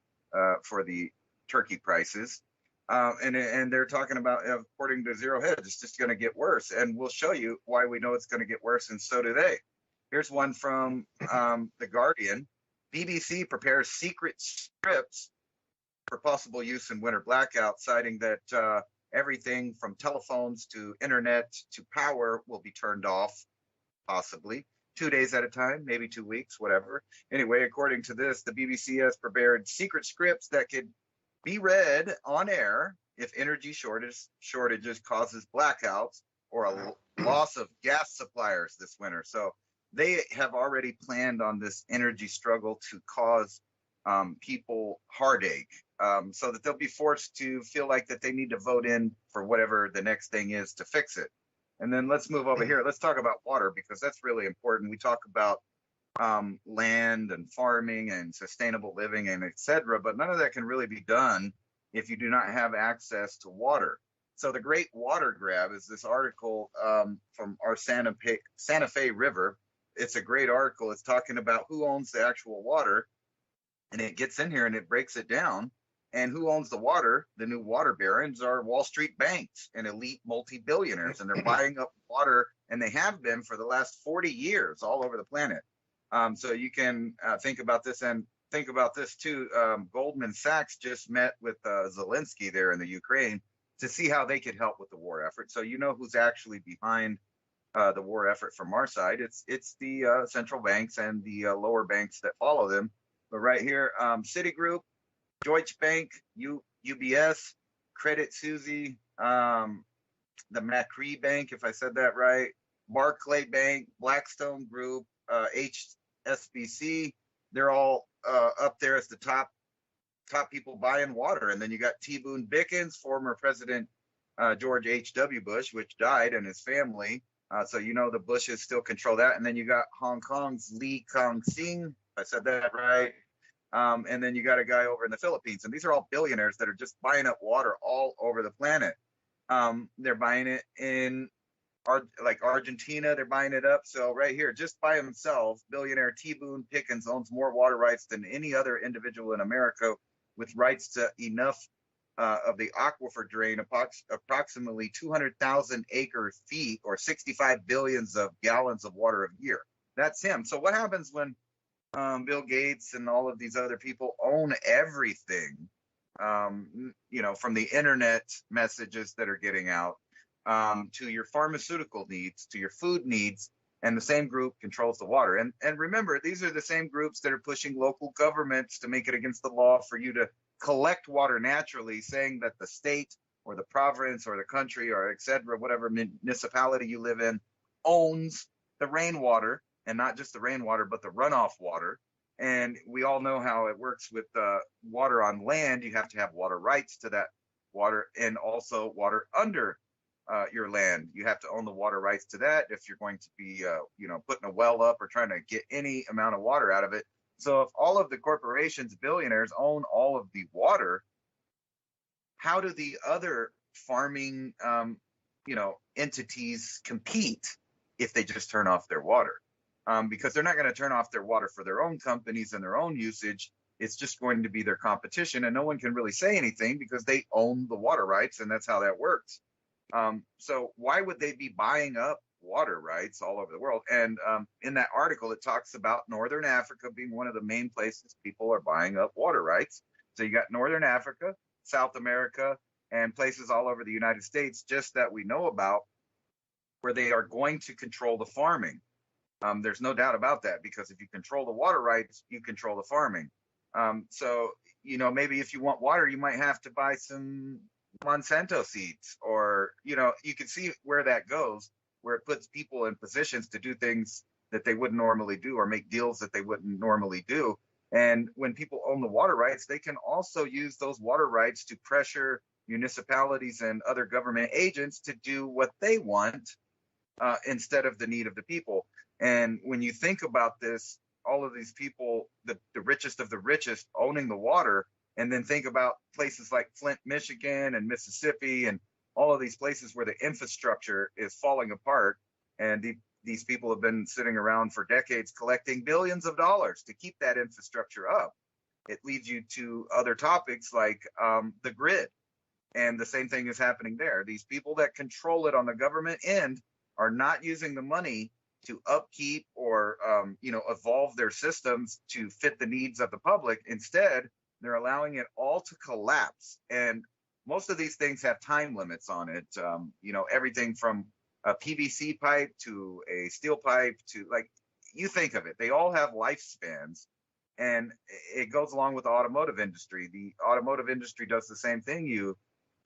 for the turkey prices. And they're talking about, according to Zero Hedge, it's just going to get worse. And we'll show you why we know it's going to get worse, and so do they. Here's one from The Guardian. BBC prepares secret scripts for possible use in winter blackout, citing that everything from telephones to internet to power will be turned off, possibly 2 days at a time, maybe 2 weeks, whatever. Anyway, according to this, the BBC has prepared secret scripts that could be read on air if energy shortages causes blackouts or a loss of gas suppliers this winter. So they have already planned on this energy struggle to cause people heartache so that they'll be forced to feel like that they need to vote in for whatever the next thing is to fix it. And then let's move over here. Let's talk about water, because that's really important. We talk about land and farming and sustainable living and etc. But none of that can really be done if you do not have access to water. So the Great Water Grab is this article from our Santa Fe River. It's a great article. It's talking about who owns the actual water, and it gets in here and it breaks it down. And who owns the water? The new water barons are Wall Street banks and elite multi-billionaires, and they're buying up water, and they have been for the last 40 years all over the planet. So you can think about this, and think about this too. Goldman Sachs just met with Zelensky there in the Ukraine to see how they could help with the war effort. So you know who's actually behind the war effort from our side. It's the central banks and the lower banks that follow them. But right here, Citigroup, Deutsche Bank, UBS, Credit Suisse, the Macri Bank, if I said that right, Barclay Bank, Blackstone Group, HSBC, they're all up there as the top people buying water. And then you got T. Boone Pickens, former President George H.W. Bush, which died, and his family. So you know the Bushes still control that. And then you got Hong Kong's Lee Kong-sing, if I said that right. And then you got a guy over in the Philippines. And these are all billionaires that are just buying up water all over the planet. They're buying it in like Argentina, they're buying it up. So right here, just by himself, billionaire T. Boone Pickens owns more water rights than any other individual in America, with rights to enough of the aquifer drain, approximately 200,000 acre feet, or 65 billions of gallons of water a year. That's him. So what happens when Bill Gates and all of these other people own everything, you know, from the internet messages that are getting out to your pharmaceutical needs, to your food needs, and the same group controls the water. And remember, these are the same groups that are pushing local governments to make it against the law for you to collect water naturally, saying that the state or the province or the country or et cetera, whatever municipality you live in, owns the rainwater, and not just the rainwater, but the runoff water. And we all know how it works with water on land. You have to have water rights to that water, and also water under your land. You have to own the water rights to that if you're going to be, you know, putting a well up or trying to get any amount of water out of it. So if all of the corporations, billionaires, own all of the water, how do the other farming, you know, entities compete if they just turn off their water? Because they're not going to turn off their water for their own companies and their own usage. It's just going to be their competition, and no one can really say anything because they own the water rights, and that's how that works. So why would they be buying up water rights all over the world? And in that article, it talks about Northern Africa being one of the main places people are buying up water rights. So you got Northern Africa, South America, and places all over the United States, just that we know about, where they are going to control the farming. There's no doubt about that, because if you control the water rights, you control the farming. So, you know, maybe if you want water, you might have to buy some Monsanto seeds, or, you know, you can see where that goes, where it puts people in positions to do things that they wouldn't normally do, or make deals that they wouldn't normally do. And when people own the water rights, they can also use those water rights to pressure municipalities and other government agents to do what they want instead of the need of the people. And when you think about this, all of these people, the richest of the richest, owning the water, and then think about places like Flint, Michigan, and Mississippi, and all of these places where the infrastructure is falling apart, and these people have been sitting around for decades collecting billions of dollars to keep that infrastructure up. It leads you to other topics like the grid, and the same thing is happening there. These people that control it on the government end are not using the money to upkeep or you know, evolve their systems to fit the needs of the public. Instead, they're allowing it all to collapse. And most of these things have time limits on it. You know, everything from a PVC pipe to a steel pipe to, like, you think of it, they all have lifespans. And it goes along with the automotive industry. The automotive industry does the same thing. You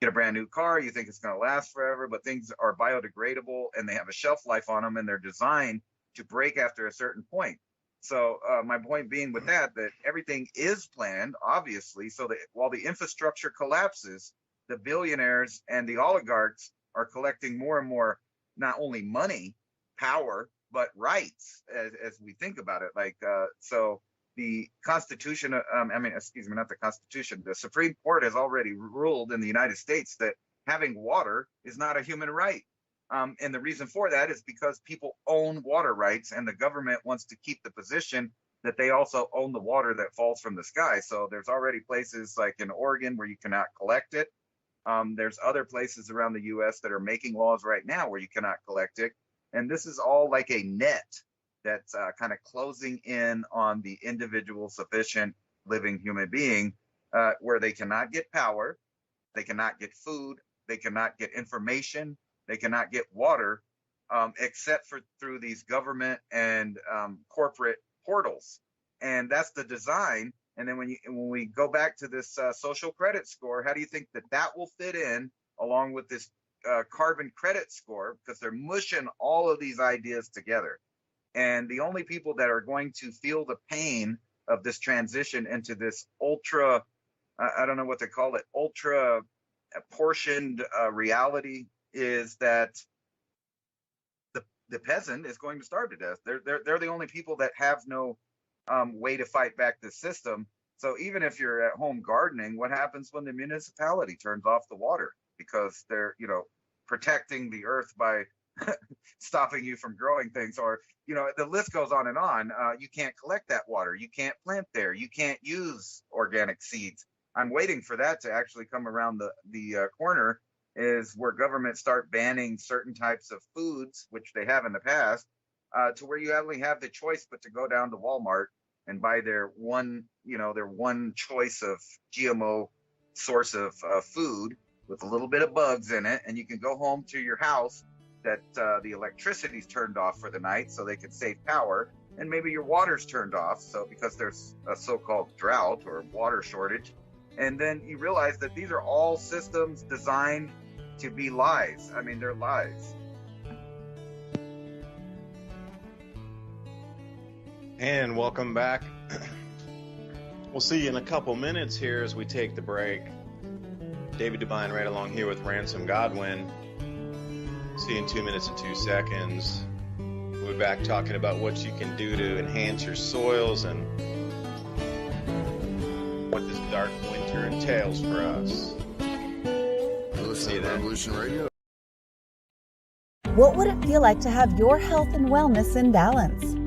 get a brand new car, you think it's going to last forever, but things are biodegradable and they have a shelf life on them, and they're designed to break after a certain point. So my point being with that everything is planned, obviously, so that while the infrastructure collapses, the billionaires and the oligarchs are collecting more and more, not only money, power, but rights, as we think about it. Like, so the Constitution, excuse me, not the Constitution, the Supreme Court has already ruled in the United States that having water is not a human right. And the reason for that is because people own water rights, and the government wants to keep the position that they also own the water that falls from the sky. So there's already places like in Oregon where you cannot collect it. There's other places around the US that are making laws right now where you cannot collect it. And this is all like a net that's kind of closing in on the individual sufficient living human being, where they cannot get power, they cannot get food, they cannot get information, they cannot get water, except for through these government and corporate portals. And that's the design. And then when we go back to this social credit score, how do you think that will fit in along with this carbon credit score? Because they're mushing all of these ideas together. And the only people that are going to feel the pain of this transition into this ultra, I don't know what they call it, ultra portioned reality, is that the peasant is going to starve to death. They're the only people that have no way to fight back the system. So even if you're at home gardening, what happens when the municipality turns off the water because they're, protecting the earth by stopping you from growing things? Or, the list goes on and on. You can't collect that water. You can't plant there. You can't use organic seeds. I'm waiting for that to actually come around the corner, is where governments start banning certain types of foods, which they have in the past, to where you only have the choice but to go down to Walmart and buy their one choice of GMO source of food with a little bit of bugs in it. And you can go home to your house that the electricity's turned off for the night so they can save power. And maybe your water's turned off, so because there's a so-called drought or water shortage. And then you realize that these are all systems designed to be lies. I mean, they're lies. And welcome back. We'll see you in a couple minutes here as we take the break. David Devine right along here with Ransom Godwin. See you in 2 minutes and 2 seconds. We'll be back talking about what you can do to enhance your soils and what this dark winter entails for us. Listen to Revolution Radio. What would it feel like to have your health and wellness in balance?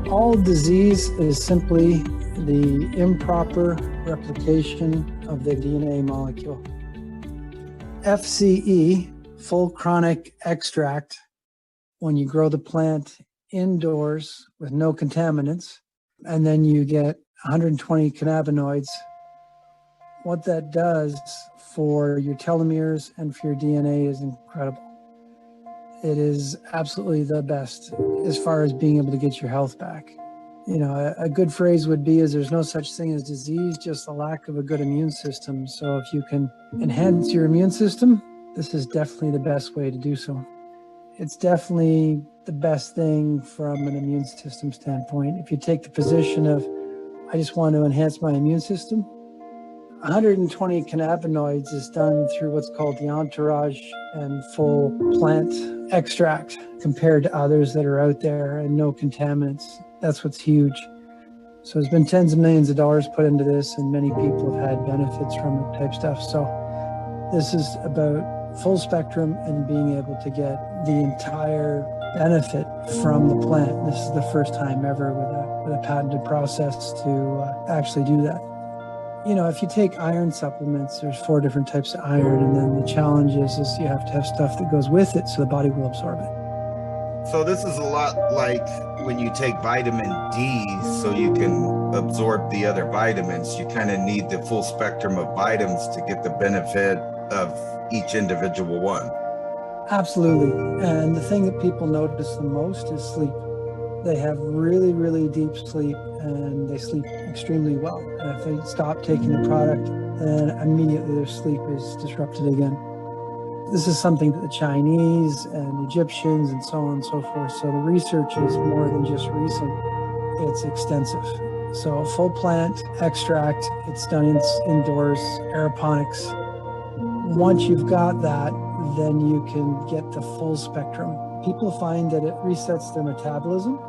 All disease is simply the improper replication of the DNA molecule. FCE, full chronic extract, when you grow the plant indoors with no contaminants, and then you get 120 cannabinoids, what that does for your telomeres and for your DNA is incredible. It is absolutely the best as far as being able to get your health back. A good phrase would be is there's no such thing as disease, just the lack of a good immune system. So if you can enhance your immune system, this is definitely the best way to do so. It's definitely the best thing from an immune system standpoint. If you take the position of, I just want to enhance my immune system, 120 cannabinoids is done through what's called the entourage and full plant extract compared to others that are out there and no contaminants. That's what's huge. So there's been tens of millions of dollars put into this and many people have had benefits from it type stuff. So this is about full spectrum and being able to get the entire benefit from the plant. This is the first time ever with a patented process to actually do that. If you take iron supplements, there's 4 different types of iron, and then the challenge is you have to have stuff that goes with it so the body will absorb it. So this is a lot like when you take vitamin D so you can absorb the other vitamins. You kind of need the full spectrum of vitamins to get the benefit of each individual one. Absolutely. And the thing that people notice the most is sleep. They have really, really deep sleep and they sleep extremely well. And if they stop taking the product, then immediately their sleep is disrupted again. This is something that the Chinese and Egyptians and so on and so forth. So the research is more than just recent, it's extensive. So a full plant extract, it's done indoors, aeroponics. Once you've got that, then you can get the full spectrum. People find that it resets their metabolism.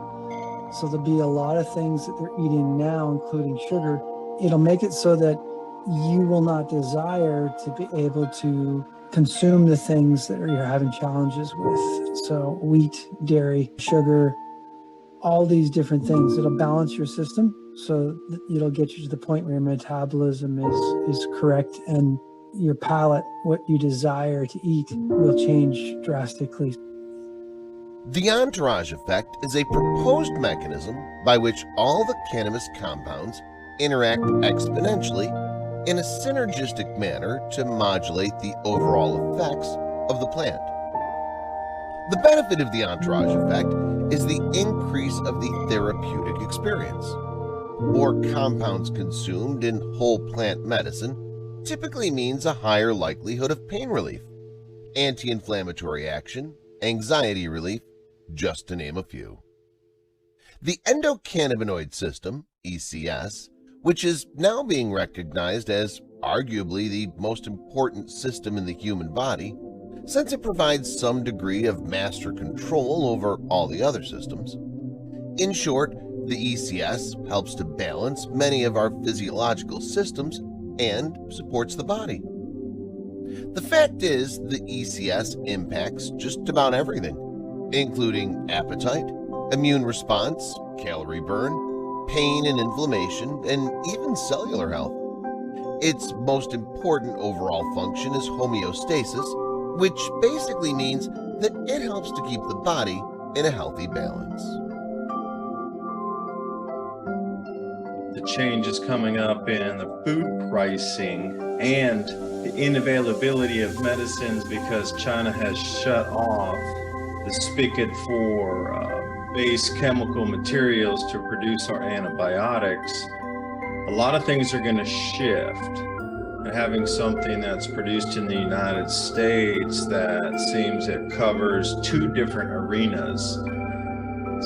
So there'll be a lot of things that they're eating now, including sugar. It'll make it so that you will not desire to be able to consume the things that you're having challenges with. So wheat, dairy, sugar, all these different things. It'll balance your system so that it'll get you to the point where your metabolism is correct, and your palate, what you desire to eat, will change drastically. The entourage effect is a proposed mechanism by which all the cannabis compounds interact exponentially in a synergistic manner to modulate the overall effects of the plant. The benefit of the entourage effect is the increase of the therapeutic experience. More compounds consumed in whole plant medicine typically means a higher likelihood of pain relief, anti-inflammatory action, anxiety relief, just to name a few. The endocannabinoid system, ECS, which is now being recognized as arguably the most important system in the human body, since it provides some degree of master control over all the other systems. In short, the ECS helps to balance many of our physiological systems and supports the body. The fact is, the ECS impacts just about everything, including appetite, immune response, calorie burn, pain and inflammation, and even cellular health. Its most important overall function is homeostasis, which basically means that it helps to keep the body in a healthy balance. The change is coming up in the food pricing and the inavailability of medicines because China has shut off the spigot for base chemical materials to produce our antibiotics. A lot of things are going to shift, and having something that's produced in the United States that seems it covers two different arenas,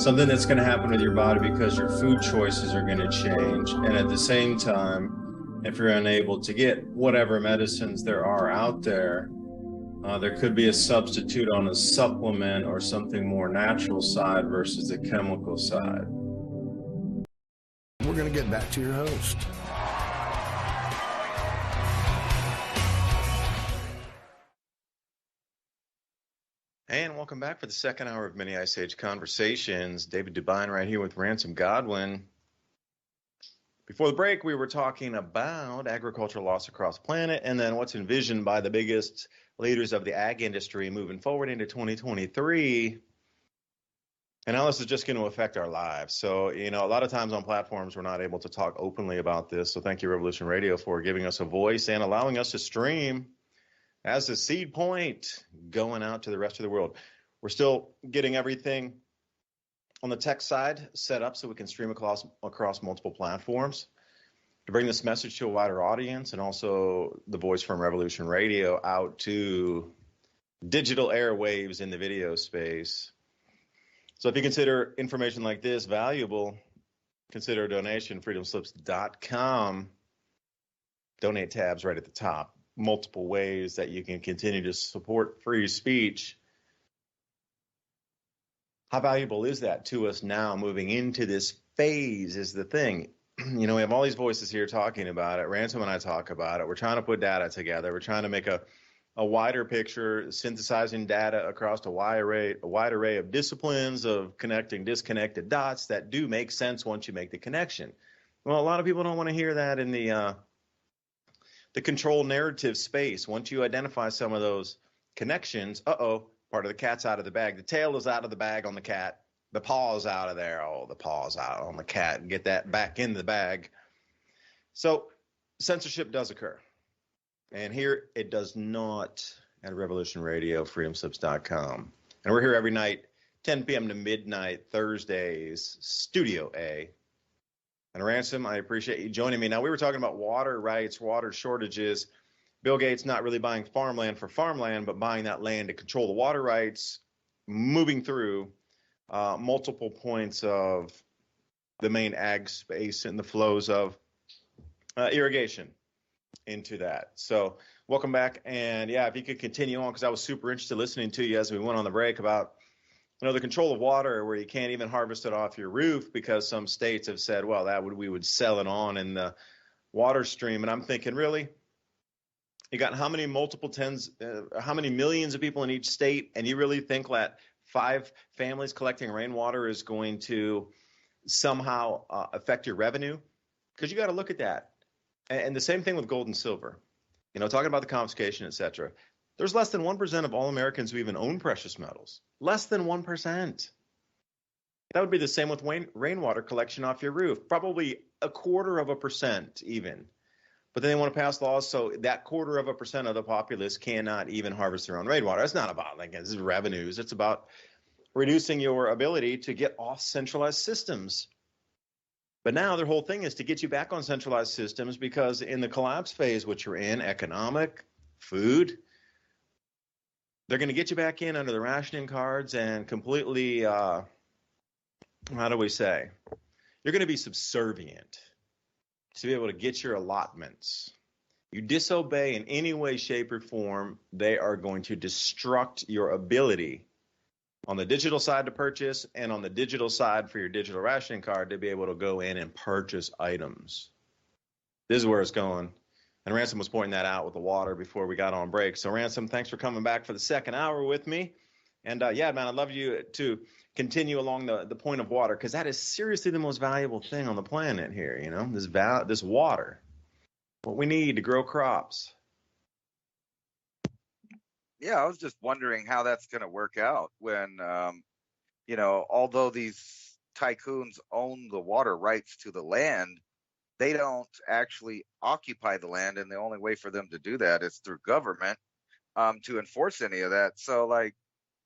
something that's going to happen with your body because your food choices are going to change, and at the same time, if you're unable to get whatever medicines there are out there, there could be a substitute on a supplement or something more natural side versus the chemical side. We're going to get back to your host. And welcome back for the second hour of Mini Ice Age Conversations. David Dubine right here with Ransom Godwin. Before the break, we were talking about agricultural loss across the planet and then what's envisioned by the biggest leaders of the ag industry moving forward into 2023. And how this is just going to affect our lives. So, a lot of times on platforms, we're not able to talk openly about this. So thank you, Revolution Radio, for giving us a voice and allowing us to stream as a seed point going out to the rest of the world. We're still getting everything on the tech side set up so we can stream across multiple platforms to bring this message to a wider audience, and also the voice from Revolution Radio out to digital airwaves in the video space. So if you consider information like this valuable, consider a donation, freedomslips.com. Donate tabs right at the top. Multiple ways that you can continue to support free speech. How valuable is that to us now moving into this phase is the thing. We have all these voices here talking about it. Ransom and I talk about it. We're trying to put data together. We're trying to make a wider picture, synthesizing data across a wide array of disciplines, of connecting disconnected dots that do make sense once you make the connection. Well, a lot of people don't want to hear that in the control narrative space. Once you identify some of those connections, part of the cat's out of the bag. The tail is out of the bag on the cat. The paw's out of there. Oh, the paw's out on the cat. Get that back in the bag. So censorship does occur. And here it does not at Revolution Radio, freedomslips.com. And we're here every night, 10 p.m. to midnight, Thursdays, Studio A. And Ransom, I appreciate you joining me. Now, we were talking about water rights, water shortages, Bill Gates not really buying farmland for farmland, but buying that land to control the water rights, moving through multiple points of the main ag space and the flows of irrigation into that. So welcome back. And yeah, if you could continue on, because I was super interested listening to you as we went on the break about, the control of water, where you can't even harvest it off your roof because some states have said, well, we would sell it on in the water stream. And I'm thinking, really? You got how many how many millions of people in each state, and you really think that 5 families collecting rainwater is going to somehow affect your revenue? Because you got to look at that. And the same thing with gold and silver. Talking about the confiscation, et cetera. There's less than 1% of all Americans who even own precious metals. Less than 1%. That would be the same with rainwater collection off your roof. Probably 0.25% even. But then they want to pass laws so that 0.25% of the populace cannot even harvest their own rainwater. It's not about this is revenues. It's about reducing your ability to get off centralized systems. But now their whole thing is to get you back on centralized systems, because in the collapse phase, which you're in, economic, food, they're going to get you back in under the rationing cards and completely, how do we say, you're going to be subservient to be able to get your allotments. You disobey in any way, shape, or form, they are going to destruct your ability on the digital side to purchase, and on the digital side for your digital rationing card to be able to go in and purchase items. This is where it's going. And Ransom was pointing that out with the water before we got on break. So Ransom, thanks for coming back for the second hour with me. And yeah, man, I'd love you to continue along the point of water, because that is seriously the most valuable thing on the planet here, this water, what we need to grow crops. Yeah, I was just wondering how that's going to work out when, although these tycoons own the water rights to the land, they don't actually occupy the land, and the only way for them to do that is through government to enforce any of that. So,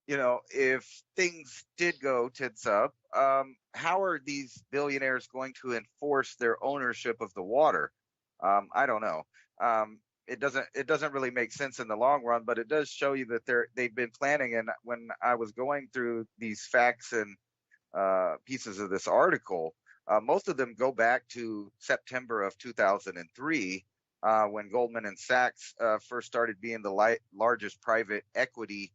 if things did go tits up, how are these billionaires going to enforce their ownership of the water? I don't know. It doesn't really make sense in the long run, but it does show you that they've been planning. And when I was going through these facts and pieces of this article, most of them go back to September of 2003, when Goldman and Sachs first started being the largest private equity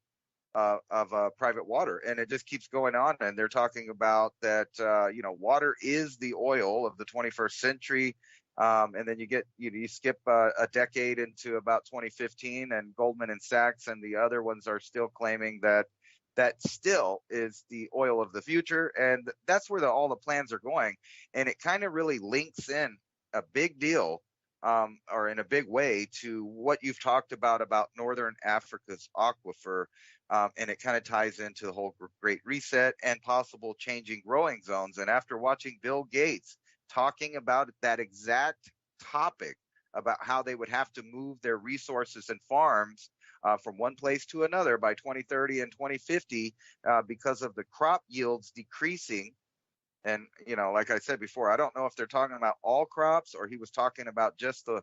of private water. And it just keeps going on. And they're talking about that, water is the oil of the 21st century. And then you skip a decade into about 2015, and Goldman and Sachs and the other ones are still claiming that still is the oil of the future. And that's where all the plans are going. And it kind of really links in a big deal, or in a big way, to what you've talked about Northern Africa's aquifer. And it kind of ties into the whole Great Reset and possible changing growing zones. And after watching Bill Gates talking about that exact topic, about how they would have to move their resources and farms from one place to another by 2030 and 2050 because of the crop yields decreasing. And, like I said before, I don't know if they're talking about all crops, or he was talking about just the,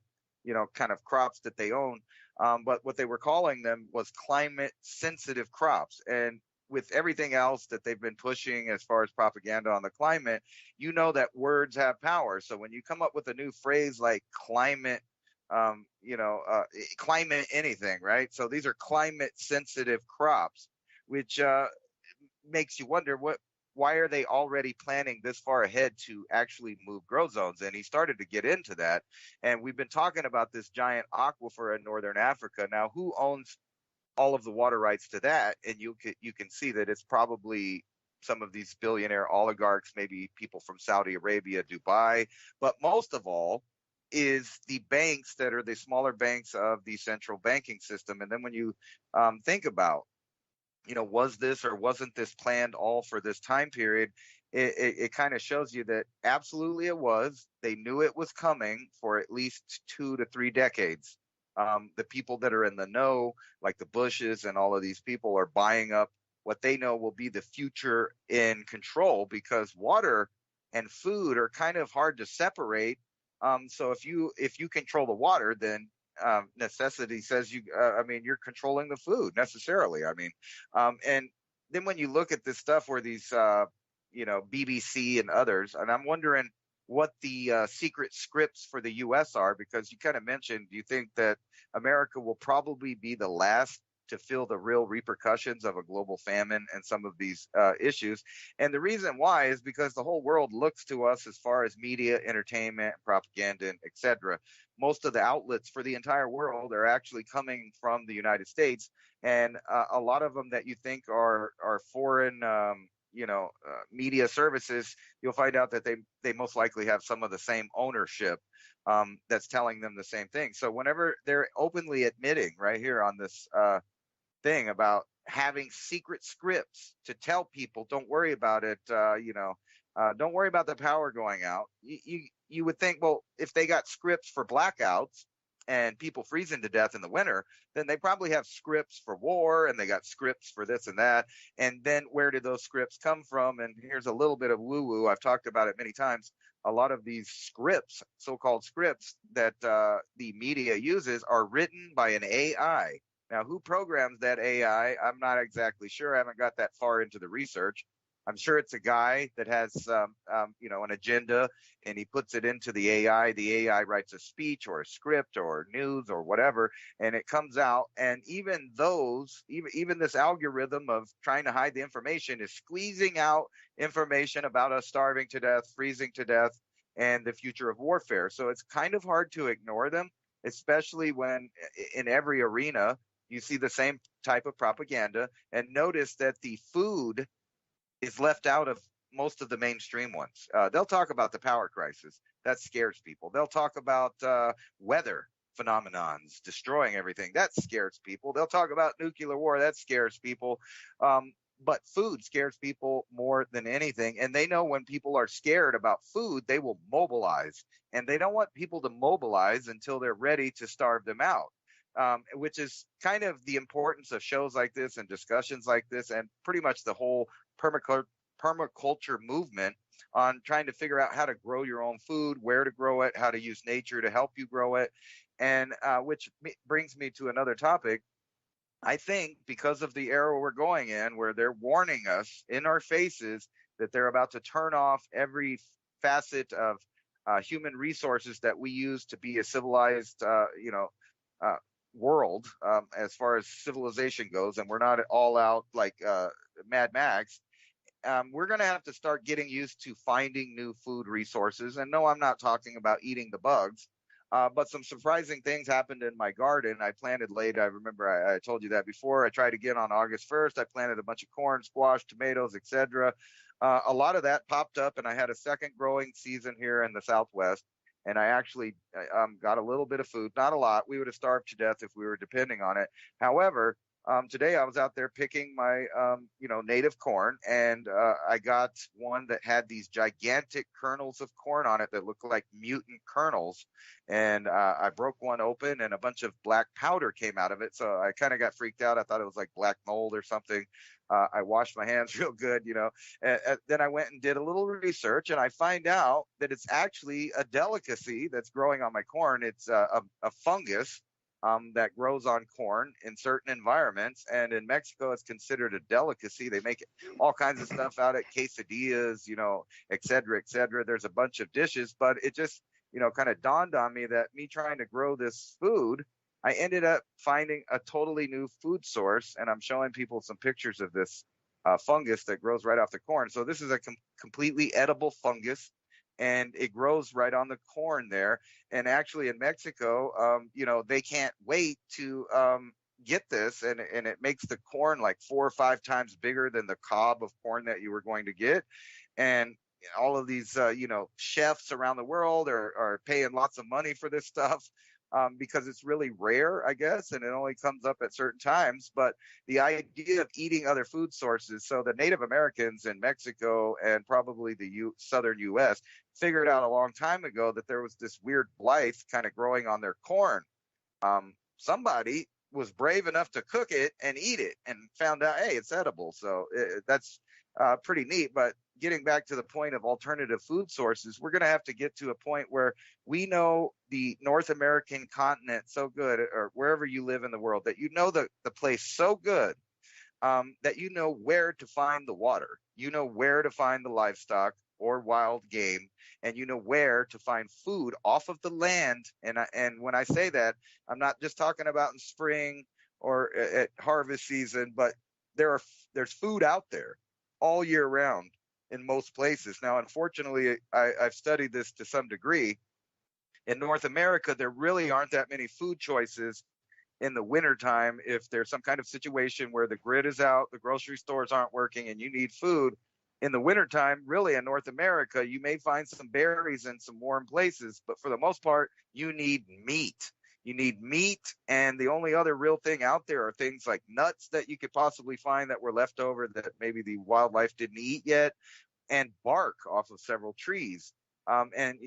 kind of crops that they own. But what they were calling them was climate sensitive crops. And with everything else that they've been pushing as far as propaganda on the climate, that words have power. So when you come up with a new phrase like climate, climate anything, right? So these are climate sensitive crops, which makes you wonder why are they already planning this far ahead to actually move growth zones? And he started to get into that. And we've been talking about this giant aquifer in Northern Africa. Now, who owns all of the water rights to that? And you can see that it's probably some of these billionaire oligarchs, maybe people from Saudi Arabia, Dubai, but most of all is the banks that are the smaller banks of the central banking system. And then when you think about, was this or wasn't this planned all for this time period, it kind of shows you that absolutely it was. They knew it was coming for at least 2 to 3 decades. The people that are in the know, like the Bushes and all of these people, are buying up what they know will be the future in control, because water and food are kind of hard to separate. So if you control the water, then necessity says you're controlling the food necessarily. And then when you look at this stuff where these, BBC and others, and I'm wondering what the secret scripts for the U.S. are, because you kind of mentioned, do you think that America will probably be the last to feel the real repercussions of a global famine and some of these issues? And the reason why is because the whole world looks to us as far as media, entertainment, propaganda, etc. Most of the outlets for the entire world are actually coming from the United States, and a lot of them that you think are foreign, media services, you'll find out that they most likely have some of the same ownership that's telling them the same thing. So whenever they're openly admitting right here on this thing about having secret scripts to tell people, don't worry about it, don't worry about the power going out. You would think, well, if they got scripts for blackouts and people freezing to death in the winter, then they probably have scripts for war, and they got scripts for this and that. And then where did those scripts come from? And here's a little bit of woo-woo. I've talked about it many times. A lot of these scripts, so-called scripts that the media uses, are written by an AI. Now, who programs that AI? I'm not exactly sure. I haven't got that far into the research. I'm sure it's a guy that has, an agenda, and he puts it into the AI. The AI writes a speech or a script or news or whatever, and it comes out. And even this algorithm of trying to hide the information is squeezing out information about us starving to death, freezing to death, and the future of warfare. So it's kind of hard to ignore them, especially when in every arena you see the same type of propaganda. And notice that the food is left out of most of the mainstream ones. They'll talk about the power crisis. That scares people. They'll talk about weather phenomenons destroying everything. That scares people. They'll talk about nuclear war. That scares people. But food scares people more than anything. And they know when people are scared about food, they will mobilize. And they don't want people to mobilize until they're ready to starve them out. Which is kind of the importance of shows like this and discussions like this, and pretty much the whole permaculture movement on trying to figure out how to grow your own food, where to grow it, how to use nature to help you grow it. And which brings me to another topic. I think because of the era we're going in, where they're warning us in our faces that they're about to turn off every facet of human resources that we use to be a civilized, world, as far as civilization goes, and we're not all out like Mad Max. We're going to have to start getting used to finding new food resources. And no, I'm not talking about eating the bugs, but some surprising things happened in my garden. I planted late. I remember I told you that before. I tried again on August 1st. I planted a bunch of corn, squash, tomatoes, etc. A lot of that popped up, and I had a second growing season here in the Southwest. And I actually got a little bit of food, not a lot. We would have starved to death if we were depending on it. However, today I was out there picking my, native corn, and I got one that had these gigantic kernels of corn on it that looked like mutant kernels. And I broke one open, and a bunch of black powder came out of it. So I kind of got freaked out. I thought it was like black mold or something. I washed my hands real good, then I went and did a little research, and I find out that it's actually a delicacy that's growing on my corn. It's a fungus that grows on corn in certain environments. And in Mexico, it's considered a delicacy. They make all kinds of stuff out of it, quesadillas, et cetera, et cetera. There's a bunch of dishes, but it just, kind of dawned on me that me trying to grow this food, I ended up finding a totally new food source, and I'm showing people some pictures of this fungus that grows right off the corn. So this is a completely edible fungus, and it grows right on the corn there. And actually in Mexico, they can't wait to get this, and it makes the corn like 4 or 5 times bigger than the cob of corn that you were going to get. And all of these, chefs around the world are paying lots of money for this stuff. Because it's really rare, I guess, and it only comes up at certain times. But the idea of eating other food sources, so the Native Americans in Mexico and probably the southern U.S. figured out a long time ago that there was this weird blight kind of growing on their corn. Somebody was brave enough to cook it and eat it and found out, hey, it's edible. So that's pretty neat. But getting back to the point of alternative food sources, we're going to have to get to a point where we know the North American continent so good, or wherever you live in the world, that you know the place so good, that you know where to find the water, you know where to find the livestock or wild game, and you know where to find food off of the land. And when I say that, I'm not just talking about in spring or at harvest season, but there's food out there all year round in most places. Now, unfortunately, I've studied this to some degree. In North America, there really aren't that many food choices in the wintertime. If there's some kind of situation where the grid is out, the grocery stores aren't working, and you need food in the wintertime, really in North America, you may find some berries in some warm places, but for the most part, you need meat. You need meat, and the only other real thing out there are things like nuts that you could possibly find that were left over that maybe the wildlife didn't eat yet, and bark off of several trees. And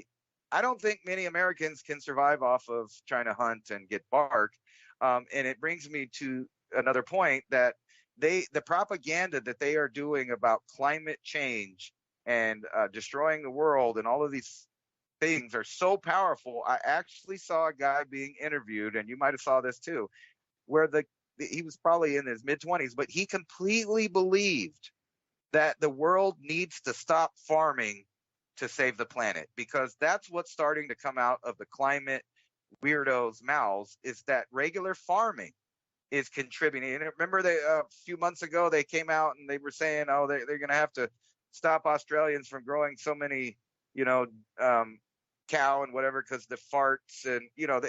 I don't think many Americans can survive off of trying to hunt and get bark. And it brings me to another point, that the propaganda that they are doing about climate change and destroying the world and all of these things are so powerful. I actually saw a guy being interviewed, and you might have saw this too, where he was probably in his mid-20s, but he completely believed that the world needs to stop farming to save the planet, because that's what's starting to come out of the climate weirdos' mouths, is that regular farming is contributing. And remember, a few months ago they came out and they were saying, oh, they're going to have to stop Australians from growing so many, cow and whatever, because the farts, and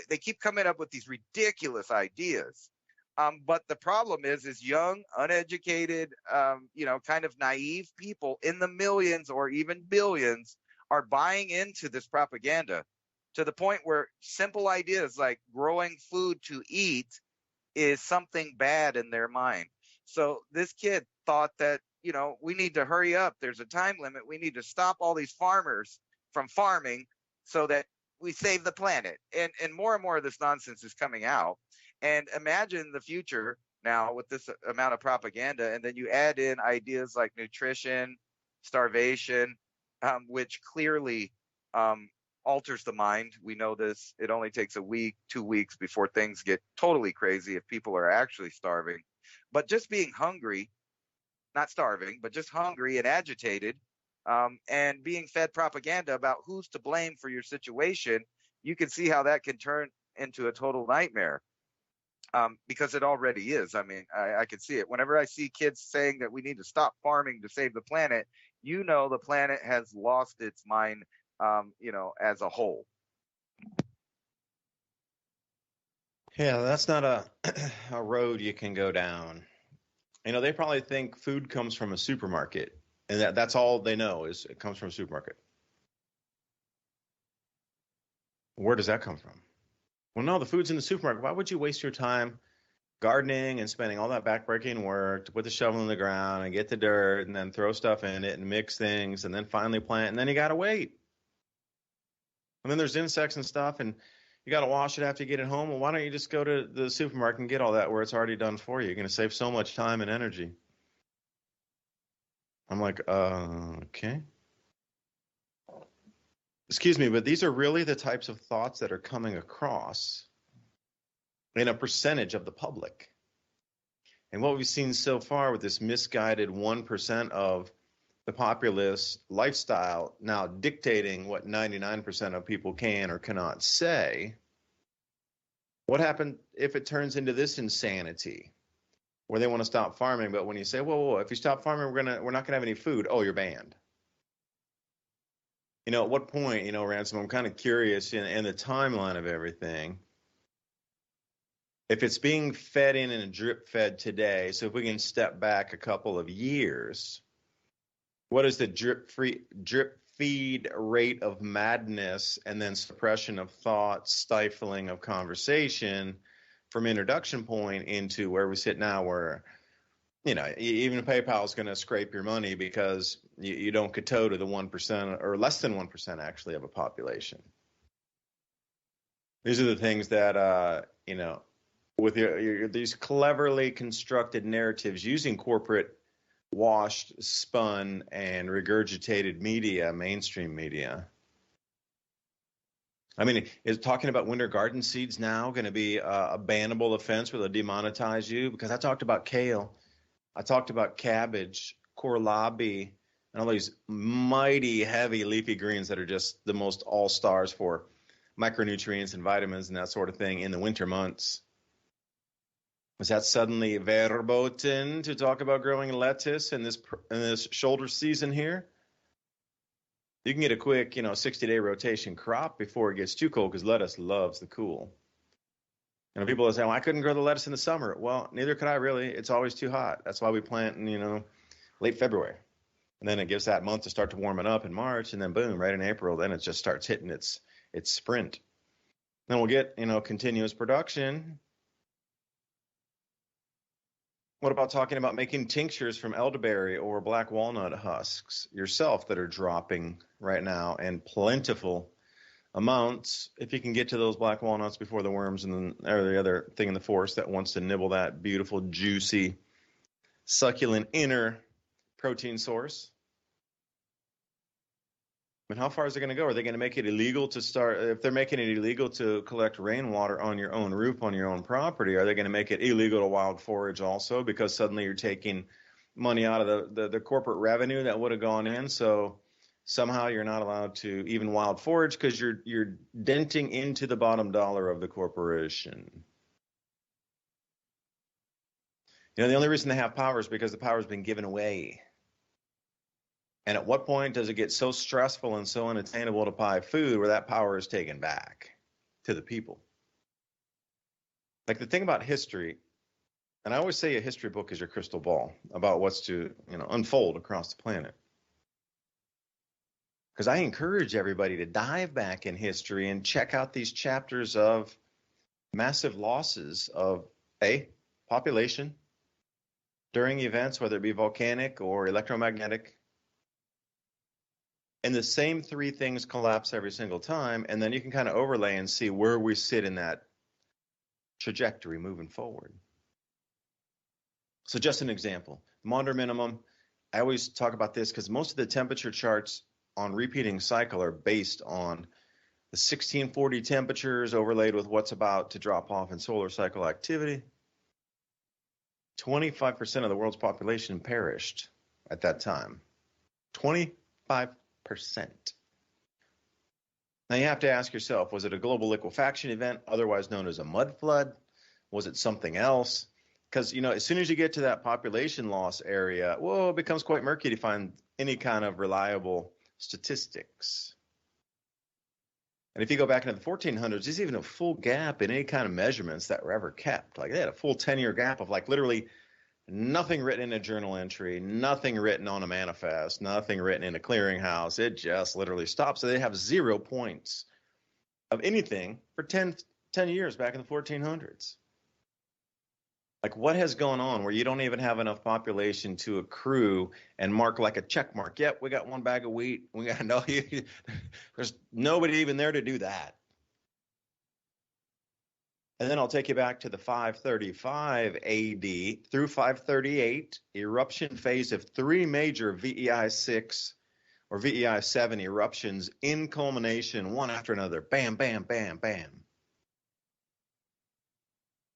they keep coming up with these ridiculous ideas. But the problem is young, uneducated, kind of naive people in the millions or even billions are buying into this propaganda, to the point where simple ideas like growing food to eat is something bad in their mind. So this kid thought that, we need to hurry up. There's a time limit. We need to stop all these farmers from farming so that we save the planet. And more of this nonsense is coming out. And imagine the future now with this amount of propaganda, and then you add in ideas like nutrition, starvation, which clearly alters the mind. We know this. It only takes a week, 2 weeks before things get totally crazy if people are actually starving. But just being hungry, not starving, but just hungry and agitated, and being fed propaganda about who's to blame for your situation, you can see how that can turn into a total nightmare. Because it already is. I mean, I can see it. Whenever I see kids saying that we need to stop farming to save the planet, the planet has lost its mind, as a whole. Yeah, that's not a road you can go down. They probably think food comes from a supermarket, and that's all they know is it comes from a supermarket. Where does that come from? Well, no, the food's in the supermarket. Why would you waste your time gardening and spending all that backbreaking work to put the shovel in the ground and get the dirt and then throw stuff in it and mix things and then finally plant, and then you got to wait. And then there's insects and stuff, and you got to wash it after you get it home. Well, why don't you just go to the supermarket and get all that where it's already done for you? You're going to save so much time and energy. I'm like, okay. Excuse me, but these are really the types of thoughts that are coming across in a percentage of the public. And what we've seen so far with this misguided 1% of the populace lifestyle now dictating what 99% of people can or cannot say, what happened if it turns into this insanity where they want to stop farming, but when you say, whoa, if you stop farming, we're not gonna have any food. Oh, you're banned. At what point, Ransom, I'm kind of curious in the timeline of everything. If it's being fed in and drip fed today, so if we can step back a couple of years, what is the drip feed rate of madness and then suppression of thought, stifling of conversation from introduction point into where we sit now, where even PayPal is going to scrape your money because you don't kowtow to the 1% or less than 1% actually of a population. These are the things that, with these cleverly constructed narratives using corporate washed, spun, and regurgitated media, mainstream media. I mean, is talking about winter garden seeds now going to be a bannable offense where they'll demonetize you? Because I talked about kale, I talked about cabbage, kohlrabi, and all these mighty heavy leafy greens that are just the most all-stars for micronutrients and vitamins and that sort of thing in the winter months. Was that suddenly verboten to talk about growing lettuce in this shoulder season here? You can get a quick, 60-day rotation crop before it gets too cold because lettuce loves the cool. People will say, well, I couldn't grow the lettuce in the summer. Well, neither could I really. It's always too hot. That's why we plant in, late February. And then it gives that month to start to warm it up in March, and then boom, right in April, then it just starts hitting its sprint. Then we'll get, continuous production. What about talking about making tinctures from elderberry or black walnut husks yourself that are dropping right now in plentiful amounts? If you can get to those black walnuts before the worms or the other thing in the forest that wants to nibble that beautiful, juicy, succulent inner protein source. I mean, how far is it going to go? Are they going to make it illegal to start? If they're making it illegal to collect rainwater on your own roof, on your own property, are they going to make it illegal to wild forage also? Because suddenly you're taking money out of the corporate revenue that would have gone in. So somehow you're not allowed to even wild forage because you're denting into the bottom dollar of the corporation. The only reason they have power is because the power has been given away. And at what point does it get so stressful and so unattainable to buy food where that power is taken back to the people? Like the thing about history, and I always say a history book is your crystal ball about what's to, unfold across the planet. Because I encourage everybody to dive back in history and check out these chapters of massive losses of population during events, whether it be volcanic or electromagnetic. And the same three things collapse every single time. And then you can kind of overlay and see where we sit in that trajectory moving forward. So just an example, Maunder minimum. I always talk about this because most of the temperature charts on repeating cycle are based on the 1640 temperatures overlaid with what's about to drop off in solar cycle activity. 25% of the world's population perished at that time. 25%. Now you have to ask yourself, was it a global liquefaction event, otherwise known as a mud flood? Was it something else? Because, as soon as you get to that population loss area, it becomes quite murky to find any kind of reliable statistics. And if you go back into the 1400s, there's even a full gap in any kind of measurements that were ever kept. Like they had a full 10-year gap of literally nothing written in a journal entry, nothing written on a manifest, nothing written in a clearinghouse. It just literally stopped. So they have 0 points of anything for 10 years back in the 1400s. Like what has gone on where you don't even have enough population to accrue and mark like a check mark? Yep, we got 1 bag of wheat. We got there's nobody even there to do that. And then I'll take you back to the 535 AD through 538 eruption phase of 3 major VEI-6 or VEI-7 eruptions in culmination, one after another. Bam, bam, bam, bam.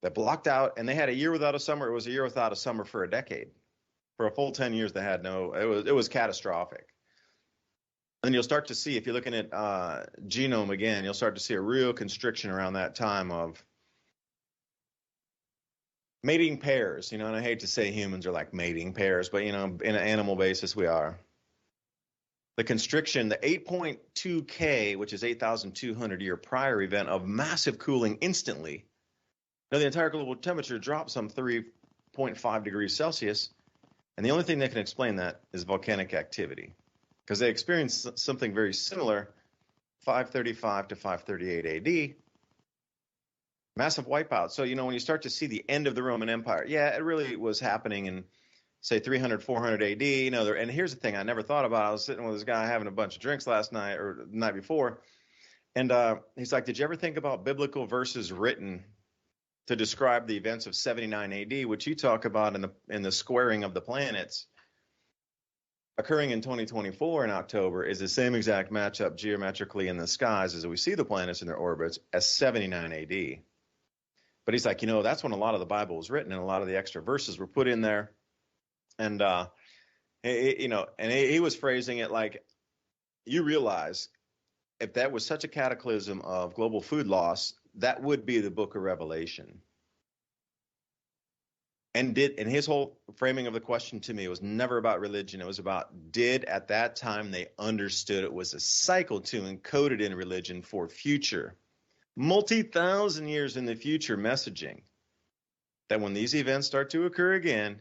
That blocked out, and they had a year without a summer. It was a year without a summer for a decade. For a full 10 years, they had it was catastrophic. And you'll start to see, if you're looking at genome again, you'll start to see a real constriction around that time of mating pairs, and I hate to say humans are like mating pairs, but, in an animal basis, we are. The constriction, the 8.2K, which is 8,200 year prior event of massive cooling instantly. Now, the entire global temperature dropped some 3.5 degrees Celsius, and the only thing that can explain that is volcanic activity, because they experienced something very similar, 535 to 538 AD, massive wipeout. So, when you start to see the end of the Roman Empire, it really was happening in, say, 300, 400 AD. And here's the thing I never thought about. I was sitting with this guy having a bunch of drinks last night or the night before, and he's like, did you ever think about biblical verses written to describe the events of 79 AD, which you talk about in the squaring of the planets? occurring in 2024 in October is the same exact matchup geometrically in the skies as we see the planets in their orbits as 79 AD. But he's like, that's when a lot of the Bible was written and a lot of the extra verses were put in there. And, he was phrasing it like, you realize if that was such a cataclysm of global food loss, that would be the book of Revelation. And his whole framing of the question to me was never about religion. It was about, did at that time they understood it was a cycle to encode it in religion for future, multi-thousand years in the future messaging, that when these events start to occur again,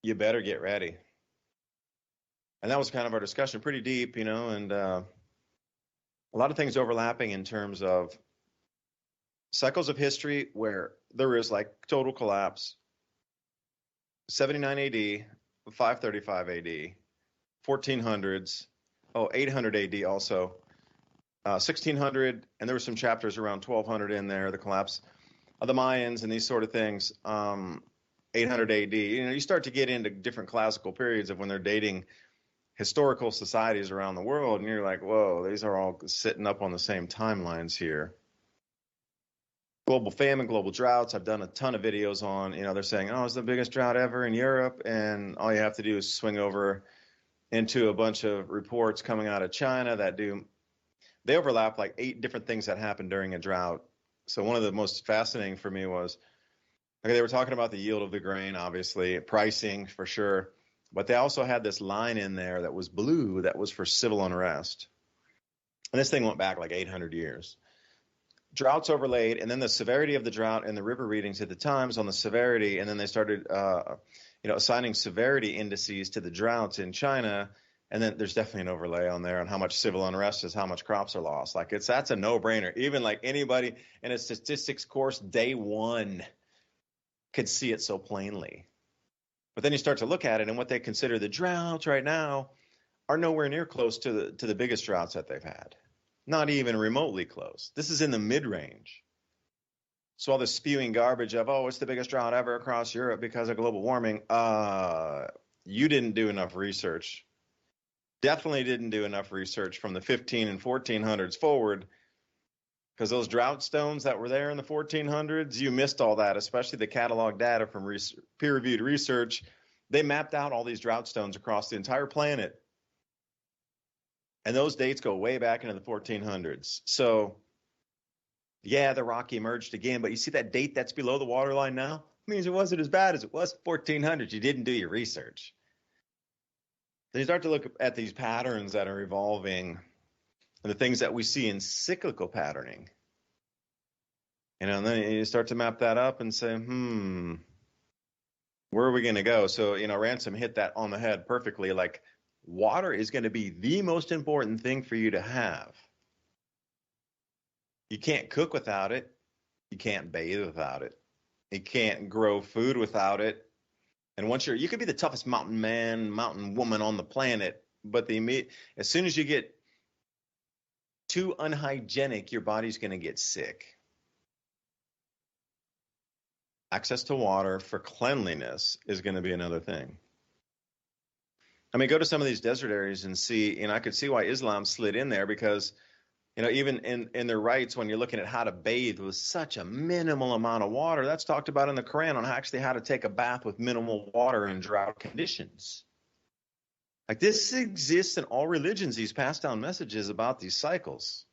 you better get ready. And that was kind of our discussion, pretty deep, and a lot of things overlapping in terms of cycles of history where there is like total collapse, 79 AD, 535 AD, 1400s, 800 AD also, 1600, and there were some chapters around 1200 in there, the collapse of the Mayans and these sort of things, 800 AD. You start to get into different classical periods of when they're dating historical societies around the world, and you're like, whoa, these are all sitting up on the same timelines here. Global famine, global droughts. I've done a ton of videos on, they're saying, it's the biggest drought ever in Europe. And all you have to do is swing over into a bunch of reports coming out of China they overlap like 8 different things that happen during a drought. So one of the most fascinating for me was, they were talking about the yield of the grain, obviously, pricing for sure. But they also had this line in there that was blue that was for civil unrest. And this thing went back like 800 years. Droughts overlaid, and then the severity of the drought and the river readings at the times on the severity, and then they started, assigning severity indices to the droughts in China, and then there's definitely an overlay on there on how much civil unrest is, how much crops are lost. Like that's a no-brainer. Even like anybody in a statistics course day one could see it so plainly. But then you start to look at it, and what they consider the droughts right now are nowhere near close to the biggest droughts that they've had. Not even remotely close. This is in the mid-range. So all this spewing garbage of, it's the biggest drought ever across Europe because of global warming. You didn't do enough research. Definitely didn't do enough research from the 15 and 1400s forward, because those drought stones that were there in the 1400s, you missed all that, especially the catalog data from peer-reviewed research. They mapped out all these drought stones across the entire planet. And those dates go way back into the 1400s. So, yeah, the rock emerged again. But you see that date that's below the waterline now? It means it wasn't as bad as it was 1400s. You didn't do your research. Then you start to look at these patterns that are evolving and the things that we see in cyclical patterning. And then you start to map that up and say, where are we going to go? So, Ransom hit that on the head perfectly. Like, water is going to be the most important thing for you to have. You can't cook without it. You can't bathe without it. You can't grow food without it. And once you could be the toughest mountain man, mountain woman on the planet, but as soon as you get too unhygienic, your body's going to get sick. Access to water for cleanliness is going to be another thing. Go to some of these desert areas and see, I could see why Islam slid in there, because, even in their rites, when you're looking at how to bathe with such a minimal amount of water, that's talked about in the Quran on actually how to take a bath with minimal water in drought conditions. Like, this exists in all religions, these passed down messages about these cycles.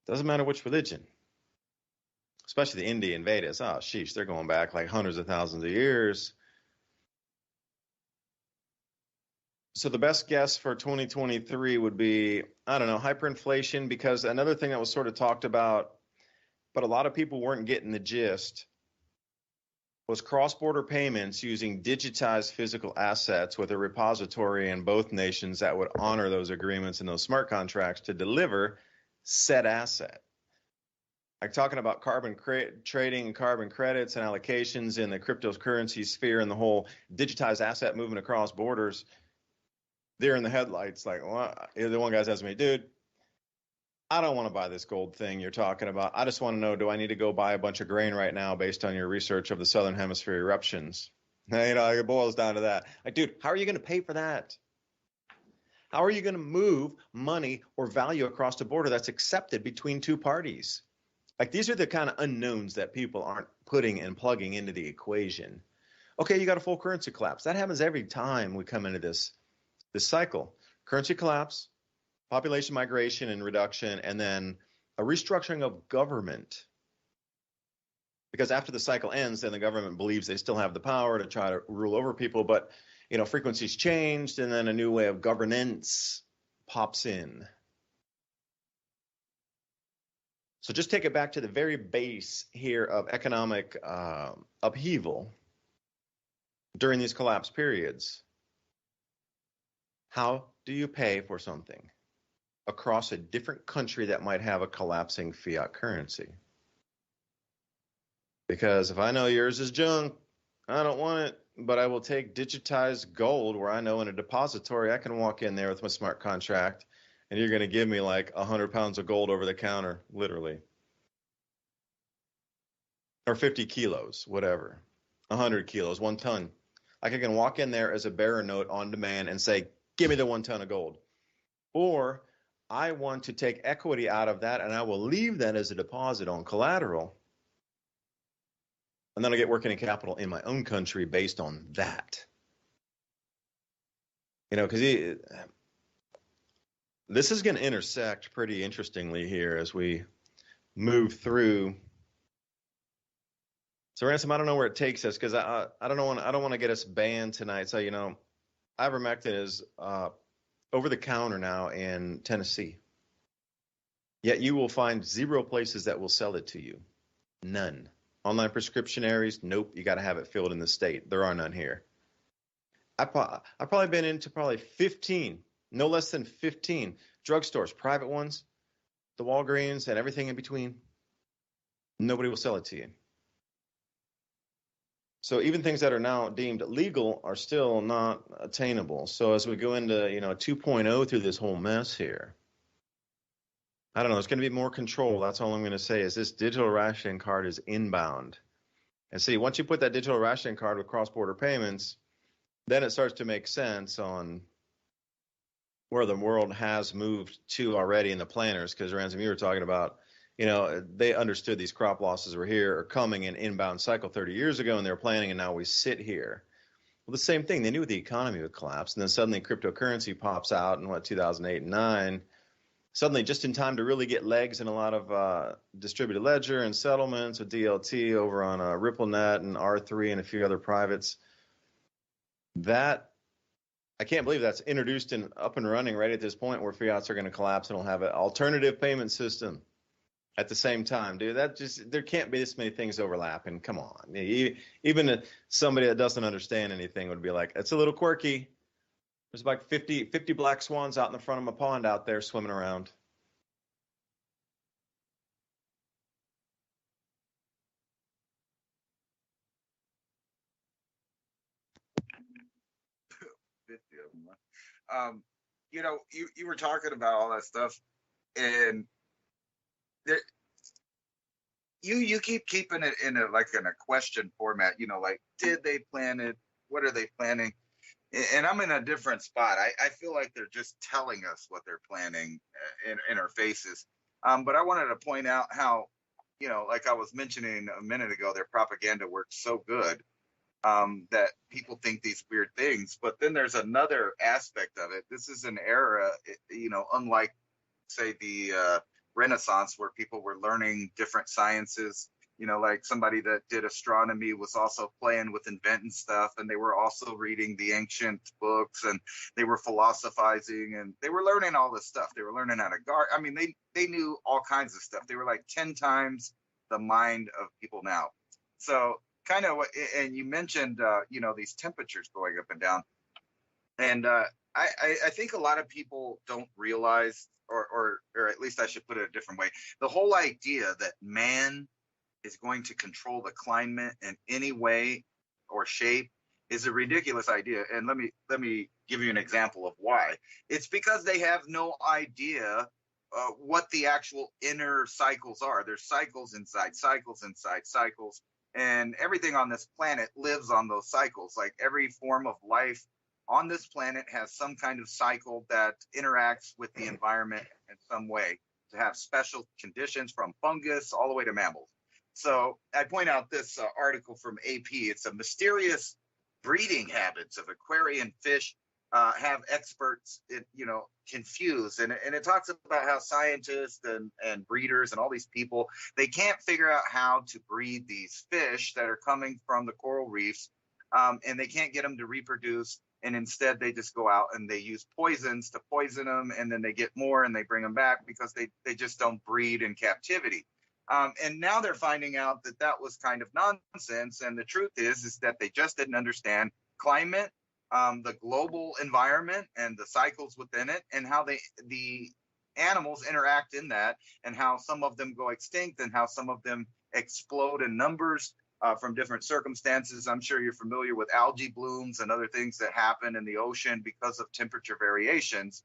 Doesn't matter which religion, especially the Indian Vedas. Oh, sheesh, they're going back like hundreds of thousands of years. So the best guess for 2023 would be, hyperinflation, because another thing that was sort of talked about, but a lot of people weren't getting the gist, was cross-border payments using digitized physical assets with a repository in both nations that would honor those agreements and those smart contracts to deliver said asset. Like talking about carbon trading and carbon credits and allocations in the cryptocurrency sphere and the whole digitized asset movement across borders. They're in the headlights, like, the one guy's asking me, dude, I don't want to buy this gold thing you're talking about. I just want to know, do I need to go buy a bunch of grain right now based on your research of the Southern Hemisphere eruptions? It boils down to that. Like, dude, how are you going to pay for that? How are you going to move money or value across the border that's accepted between two parties? Like, these are the kind of unknowns that people aren't putting and plugging into the equation. Okay, you got a full currency collapse. That happens every time we come into this cycle. Currency collapse, population migration and reduction, and then a restructuring of government. Because after the cycle ends, then the government believes they still have the power to try to rule over people, but frequencies changed, and then a new way of governance pops in. So just take it back to the very base here of economic upheaval during these collapse periods. How do you pay for something across a different country that might have a collapsing fiat currency? Because if I know yours is junk, I don't want it, but I will take digitized gold where I know in a depository I can walk in there with my smart contract and you're going to give me like 100 pounds of gold over the counter, literally. Or 50 kilos, whatever. 100 kilos, 1 ton. Like I can walk in there as a bearer note on demand and say, give me the 1 ton of gold. Or I want to take equity out of that and I will leave that as a deposit on collateral. And then I'll get working capital in my own country based on that. Because this is going to intersect pretty interestingly here as we move through. So Ransom, I don't know where it takes us because I don't want to get us banned tonight. So ivermectin is over the counter now in Tennessee. Yet you will find 0 places that will sell it to you. None. Online prescriptionaries, nope. You got to have it filled in the state. There are none here. I've probably been into 15, no less than 15 drugstores, private ones, the Walgreens, and everything in between. Nobody will sell it to you. So even things that are now deemed legal are still not attainable. So as we go into 2.0 through this whole mess here, I don't know. It's going to be more control. That's all I'm going to say is this digital rationing card is inbound. And see, once you put that digital rationing card with cross-border payments, then it starts to make sense on where the world has moved to already in the planners. Because Ransom, you were talking about, they understood these crop losses were here or coming in inbound cycle 30 years ago, and they were planning, and now we sit here. Well, the same thing. They knew the economy would collapse, and then suddenly cryptocurrency pops out in 2008 and 9. Suddenly, just in time to really get legs in a lot of distributed ledger and settlements with DLT over on RippleNet and R3 and a few other privates. That, I can't believe that's introduced and up and running right at this point where fiats are going to collapse and we'll have an alternative payment system at the same time. Dude, there can't be this many things overlapping. Come on. Even somebody that doesn't understand anything would be like, it's a little quirky. There's like 50 black swans out in the front of my pond out there swimming around. You were talking about all that stuff, and there, you keep keeping it in a question format. Like, did they plan it? What are they planning? And I'm in a different spot. I feel like they're just telling us what they're planning in our faces. But I wanted to point out how, like I was mentioning a minute ago, their propaganda works so good that people think these weird things. But then there's another aspect of it. This is an era, unlike, say, the Renaissance, where people were learning different sciences. Like somebody that did astronomy was also playing with inventing stuff, and they were also reading the ancient books, and they were philosophizing, and they were learning all this stuff. They were learning how to garden. I mean, they knew all kinds of stuff. They were like 10 times the mind of people now. So kind of, and you mentioned, these temperatures going up and down. And I think a lot of people don't realize, or at least I should put it a different way, the whole idea that man is going to control the climate in any way or shape is a ridiculous idea. And let me give you an example of why. It's because they have no idea what the actual inner cycles are. There's cycles inside cycles inside cycles. And everything on this planet lives on those cycles. Like every form of life on this planet has some kind of cycle that interacts with the environment in some way to have special conditions, from fungus all the way to mammals. So I point out this article from AP. It's a mysterious breeding habits of aquarium fish have experts, confused. And it talks about how scientists and breeders and all these people, they can't figure out how to breed these fish that are coming from the coral reefs, and they can't get them to reproduce. And instead, they just go out and they use poisons to poison them, and then they get more and they bring them back because they just don't breed in captivity. And now they're finding out that that was kind of nonsense. And the truth is that they just didn't understand climate, the global environment and the cycles within it, and how the animals interact in that, and how some of them go extinct and how some of them explode in numbers from different circumstances. I'm sure you're familiar with algae blooms and other things that happen in the ocean because of temperature variations.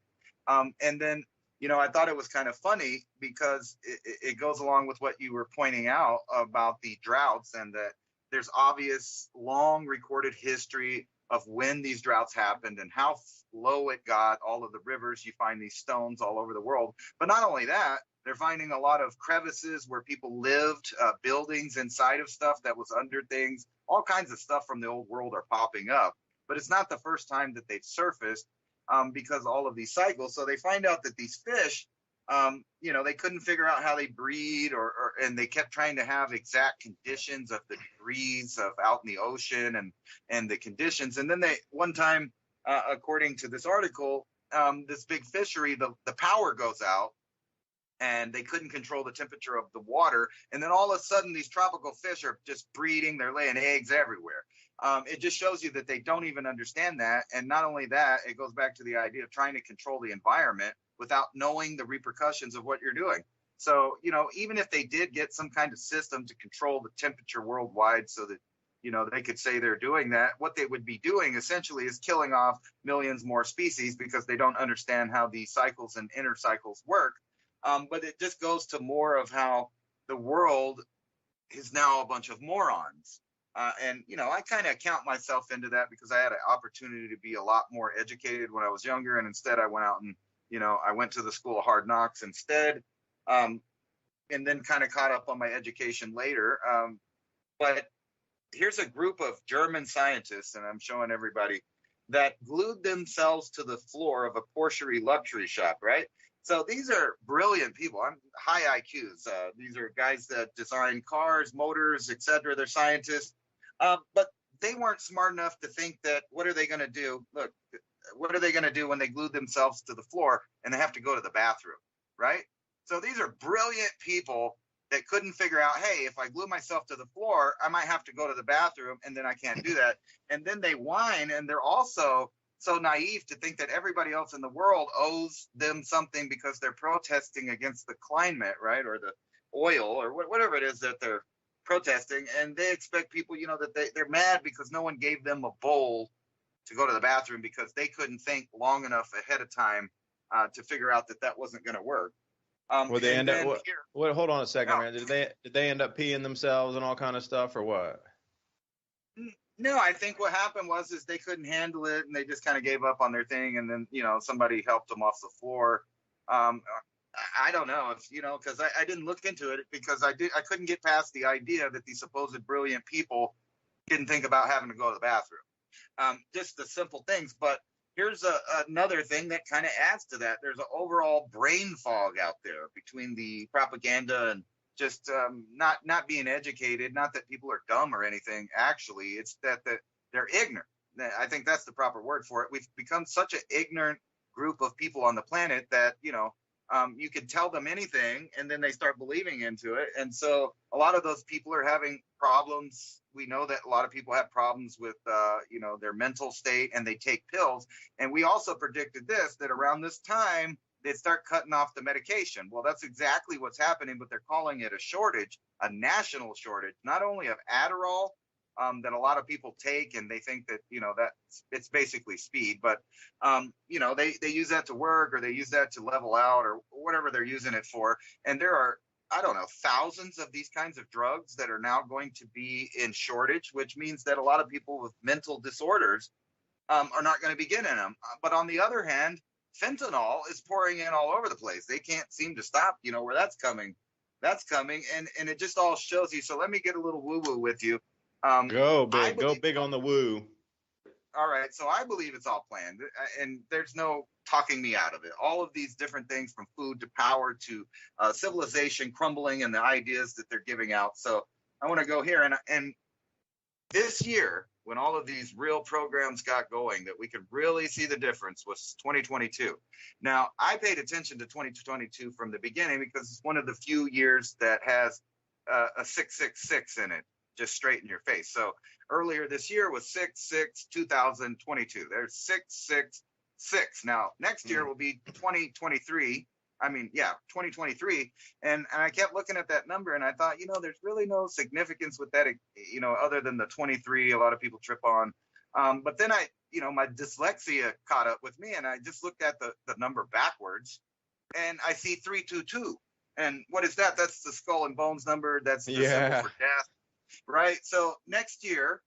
And then, I thought it was kind of funny because it goes along with what you were pointing out about the droughts, and that there's obvious long recorded history of when these droughts happened and how low it got. All of the rivers, you find these stones all over the world. But not only that, they're finding a lot of crevices where people lived, buildings inside of stuff that was under things. All kinds of stuff from the old world are popping up. But it's not the first time that they've surfaced, because all of these cycles. So they find out that these fish, they couldn't figure out how they breed, and they kept trying to have exact conditions of the degrees of out in the ocean and the conditions. And then one time, according to this article, this big fishery, the power goes out, and they couldn't control the temperature of the water. And then all of a sudden, these tropical fish are just breeding. They're laying eggs everywhere. It just shows you that they don't even understand that. And not only that, it goes back to the idea of trying to control the environment without knowing the repercussions of what you're doing. So, even if they did get some kind of system to control the temperature worldwide so that, they could say they're doing that, what they would be doing essentially is killing off millions more species because they don't understand how the cycles and inner cycles work. But it just goes to more of how the world is now a bunch of morons. And I kind of count myself into that because I had an opportunity to be a lot more educated when I was younger. And instead I went out and, I went to the School of Hard Knocks instead, and then kind of caught up on my education later. But here's a group of German scientists, and I'm showing everybody, that glued themselves to the floor of a Porsche luxury shop, right? So these are brilliant people. I'm high IQs. These are guys that design cars, motors, etc. They're scientists. But they weren't smart enough to think that, what are they going to do? Look, what are they going to do when they glued themselves to the floor and they have to go to the bathroom, right? So these are brilliant people that couldn't figure out, hey, if I glue myself to the floor, I might have to go to the bathroom, and then I can't do that. And then they whine, and they're also so naive to think that everybody else in the world owes them something because they're protesting against the climate, right? Or the oil, or whatever it is that they're protesting. And they expect people, that they're mad because no one gave them a bowl to go to the bathroom because they couldn't think long enough ahead of time to figure out that wasn't going to work. Well, they end up. Hold on a second, man. Did they end up peeing themselves and all kind of stuff, or what? No, I think what happened was they couldn't handle it, and they just kind of gave up on their thing, and then somebody helped them off the floor. I don't know if because I didn't look into it because I couldn't get past the idea that these supposed brilliant people didn't think about having to go to the bathroom. Just the simple things, but. Here's another thing that kind of adds to that. There's an overall brain fog out there between the propaganda and just not being educated. Not that people are dumb or anything. Actually, it's that they're ignorant. I think that's the proper word for it. We've become such an ignorant group of people on the planet that, you can tell them anything and then they start believing into it. And so a lot of those people are having problems. We know that a lot of people have problems with, their mental state, and they take pills. And we also predicted that around this time, they'd start cutting off the medication. Well, that's exactly what's happening, but they're calling it a shortage, a national shortage, not only of Adderall, that a lot of people take, and they think that, that it's basically speed, but, they use that to work, or they use that to level out, or whatever they're using it for. And there are I don't know, thousands of these kinds of drugs that are now going to be in shortage, which means that a lot of people with mental disorders are not going to be getting them. But on the other hand, fentanyl is pouring in all over the place. They can't seem to stop, where that's coming. That's coming. And it just all shows you. So let me get a little woo woo with you. Go big on the woo. All right. So I believe it's all planned, and there's no talking me out of it. All of these different things, from food to power to civilization crumbling, and the ideas that they're giving out. So I want to go here. And this year, when all of these real programs got going, that we could really see the difference, was 2022. Now, I paid attention to 2022 from the beginning because it's one of the few years that has a 666 in it, just straight in your face. So earlier this year was 6/6/2022. There's 666. Now next year will be 2023. 2023. And I kept looking at that number, and I thought, there's really no significance with that, other than the 23 a lot of people trip on. But then my dyslexia caught up with me, and I just looked at the number backwards, and I see 322. And what is that? That's the skull and bones number. That's the symbol for death. Right. So next year,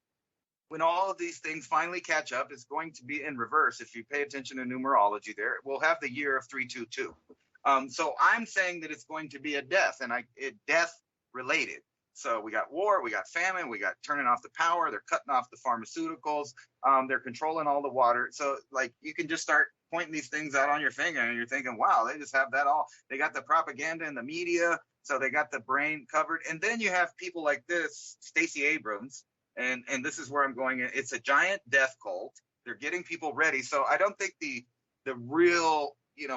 when all of these things finally catch up, it's going to be in reverse. If you pay attention to numerology there, we'll have the year of 322. So I'm saying that it's going to be a death, and death related. So we got war, we got famine, we got turning off the power, they're cutting off the pharmaceuticals, they're controlling all the water. So you can just start pointing these things out on your finger, and you're thinking, wow, they just have that all. They got the propaganda in the media. So they got the brain covered. And then you have people like this, Stacey Abrams, and this is where I'm going. It's a giant death cult. They're getting people ready. So I don't think the real,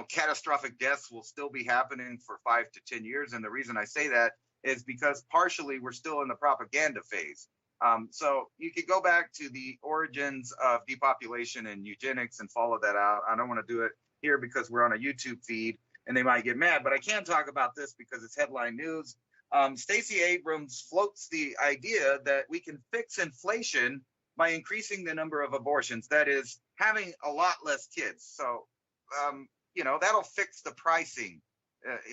catastrophic deaths will still be happening for 5 to 10 years. And the reason I say that is because partially we're still in the propaganda phase. So you could go back to the origins of depopulation and eugenics and follow that out. I don't want to do it here because we're on a YouTube feed and they might get mad, but I can talk about this because it's headline news. Stacey Abrams floats the idea that we can fix inflation by increasing the number of abortions. That is, having a lot less kids. So, that'll fix the pricing,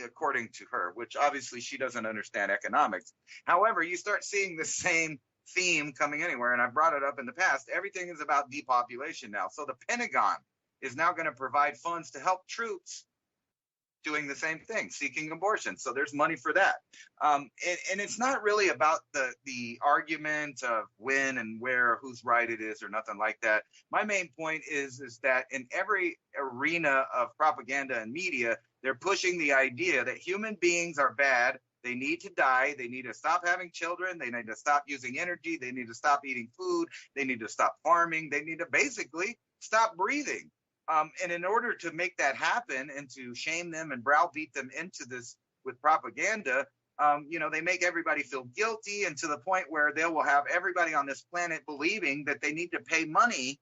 according to her, which obviously she doesn't understand economics. However, you start seeing the same theme coming anywhere, and I brought it up in the past. Everything is about depopulation now. So the Pentagon is now going to provide funds to help troops doing the same thing, seeking abortion. So there's money for that. And it's not really about the argument of when and where, whose right it is or nothing like that. My main point is that in every arena of propaganda and media, they're pushing the idea that human beings are bad. They need to die. They need to stop having children. They need to stop using energy. They need to stop eating food. They need to stop farming. They need to basically stop breathing. And in order to make that happen and to shame them and browbeat them into this with propaganda, they make everybody feel guilty, and to the point where they will have everybody on this planet believing that they need to pay money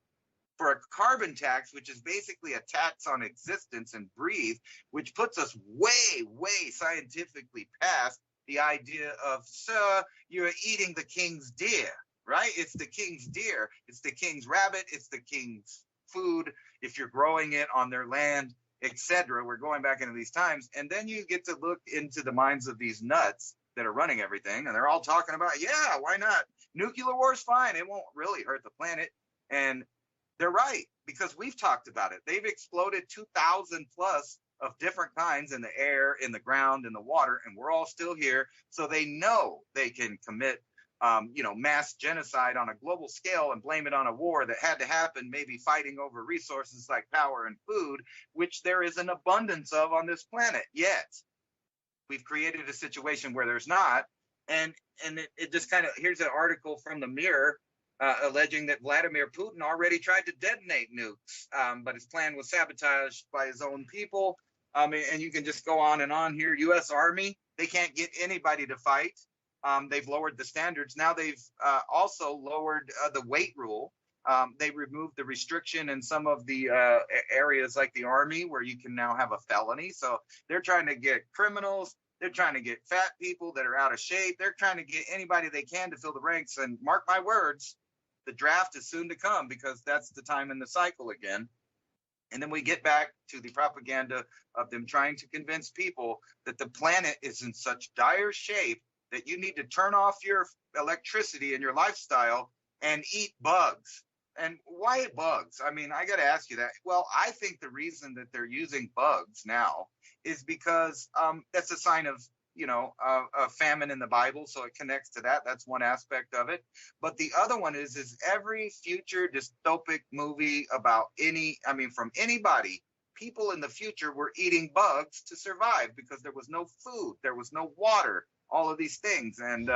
for a carbon tax, which is basically a tax on existence and breathe, which puts us way, way scientifically past the idea of, sir, you're eating the king's deer, right? It's the king's deer. It's the king's rabbit. It's the king's food. If you're growing it on their land, etc. We're going back into these times. And then you get to look into the minds of these nuts that are running everything. And they're all talking about, yeah, why not? Nuclear war's fine. It won't really hurt the planet. And they're right, because we've talked about it. They've exploded 2,000 plus of different kinds in the air, in the ground, in the water, and we're all still here. So they know they can commit mass genocide on a global scale and blame it on a war that had to happen, maybe fighting over resources like power and food, which there is an abundance of on this planet. Yet we've created a situation where there's not. And it just kind of, here's an article from the Mirror alleging that Vladimir Putin already tried to detonate nukes, but his plan was sabotaged by his own people. And you can just go on and on here. U.S. Army, they can't get anybody to fight. They've lowered the standards. Now they've also lowered the weight rule. They removed the restriction in some of the areas like the Army, where you can now have a felony. So they're trying to get criminals. They're trying to get fat people that are out of shape. They're trying to get anybody they can to fill the ranks. And mark my words, the draft is soon to come, because that's the time in the cycle again. And then we get back to the propaganda of them trying to convince people that the planet is in such dire shape that you need to turn off your electricity and your lifestyle and eat bugs. And why bugs? I mean, I got to ask you that. Well, I think the reason that they're using bugs now is because that's a sign of, a famine in the Bible. So it connects to that. That's one aspect of it. But the other one is every future dystopic movie about from anybody, people in the future were eating bugs to survive because there was no food, there was no water, all of these things. And,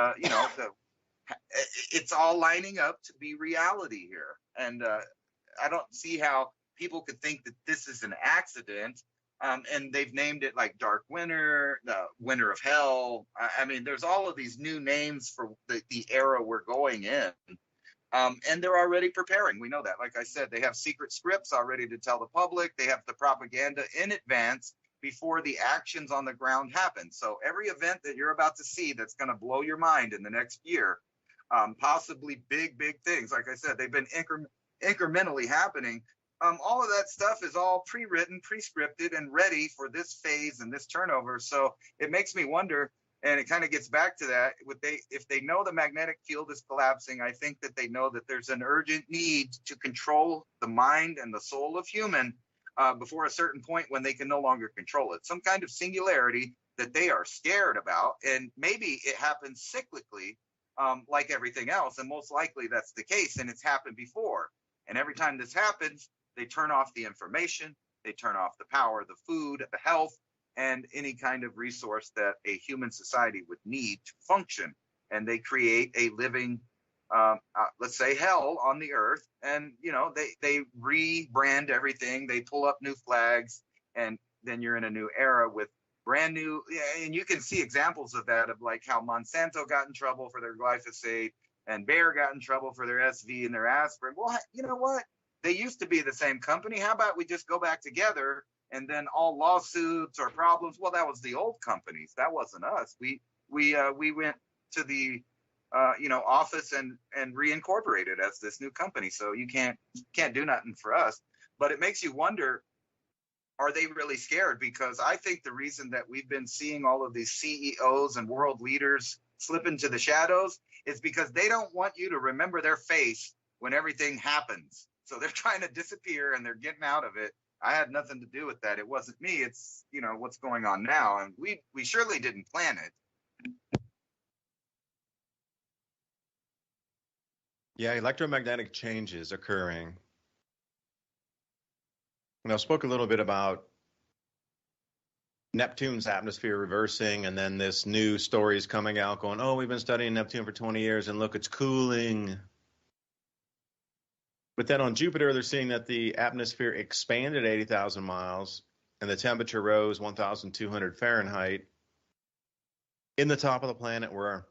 it's all lining up to be reality here. And I don't see how people could think that this is an accident. And they've named it like Dark Winter, the Winter of Hell. I mean, there's all of these new names for the era we're going in. And they're already preparing. We know that. Like I said, they have secret scripts already to tell the public. They have the propaganda in advance before the actions on the ground happen. So every event that you're about to see that's going to blow your mind in the next year, possibly big things. Like I said, they've been incrementally happening. All of that stuff is all pre-written, pre-scripted, and ready for this phase and this turnover. So it makes me wonder, and it kind of gets back to that. If they know the magnetic field is collapsing, I think that they know that there's an urgent need to control the mind and the soul of human before a certain point when they can no longer control it. Some kind of singularity that they are scared about, and maybe it happens cyclically, like everything else, and most likely that's the case, and it's happened before. And every time this happens, they turn off the information, they turn off the power, the food, the health, and any kind of resource that a human society would need to function. And they create a living, let's say, hell on the earth. And, they rebrand everything. They pull up new flags, and then you're in a new era with brand new. And you can see examples of that, of like how Monsanto got in trouble for their glyphosate and Bayer got in trouble for their SV and their aspirin. Well, you know what? They used to be the same company. How about we just go back together, and then all lawsuits or problems? Well, that was the old companies. That wasn't us. We went to the office and reincorporated as this new company. So you can't do nothing for us. But it makes you wonder, are they really scared? Because I think the reason that we've been seeing all of these CEOs and world leaders slip into the shadows is because they don't want you to remember their face when everything happens. So they're trying to disappear, and they're getting out of it. I had nothing to do with that. It wasn't me. It's, what's going on now. And we surely didn't plan it. Yeah, electromagnetic changes occurring. And I spoke a little bit about Neptune's atmosphere reversing, and then this new stories coming out going, oh, we've been studying Neptune for 20 years, and look, it's cooling. But then on Jupiter, they're seeing that the atmosphere expanded 80,000 miles and the temperature rose 1,200 Fahrenheit in the top of the planet, where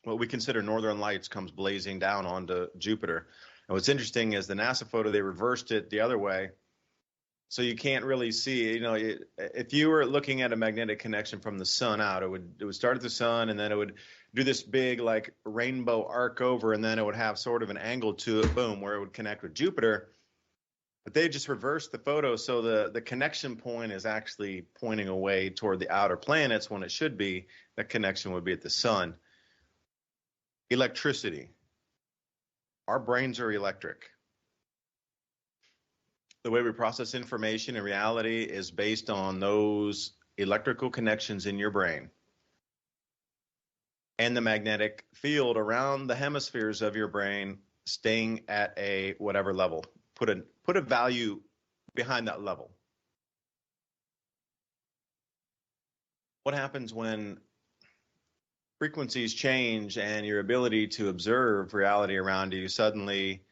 what we consider northern lights comes blazing down onto Jupiter. And what's interesting is the NASA photo, they reversed it the other way. So you can't really see, if you were looking at a magnetic connection from the sun out, it would start at the sun, and then it would do this big like rainbow arc over, and then it would have sort of an angle to it, boom, where it would connect with Jupiter. But they just reversed the photo, so the connection point is actually pointing away toward the outer planets, when it should be that connection would be at the sun. Electricity. Our brains are electric. The way we process information in reality is based on those electrical connections in your brain and the magnetic field around the hemispheres of your brain staying at a whatever level. Put a value behind that level. What happens when frequencies change and your ability to observe reality around you suddenly,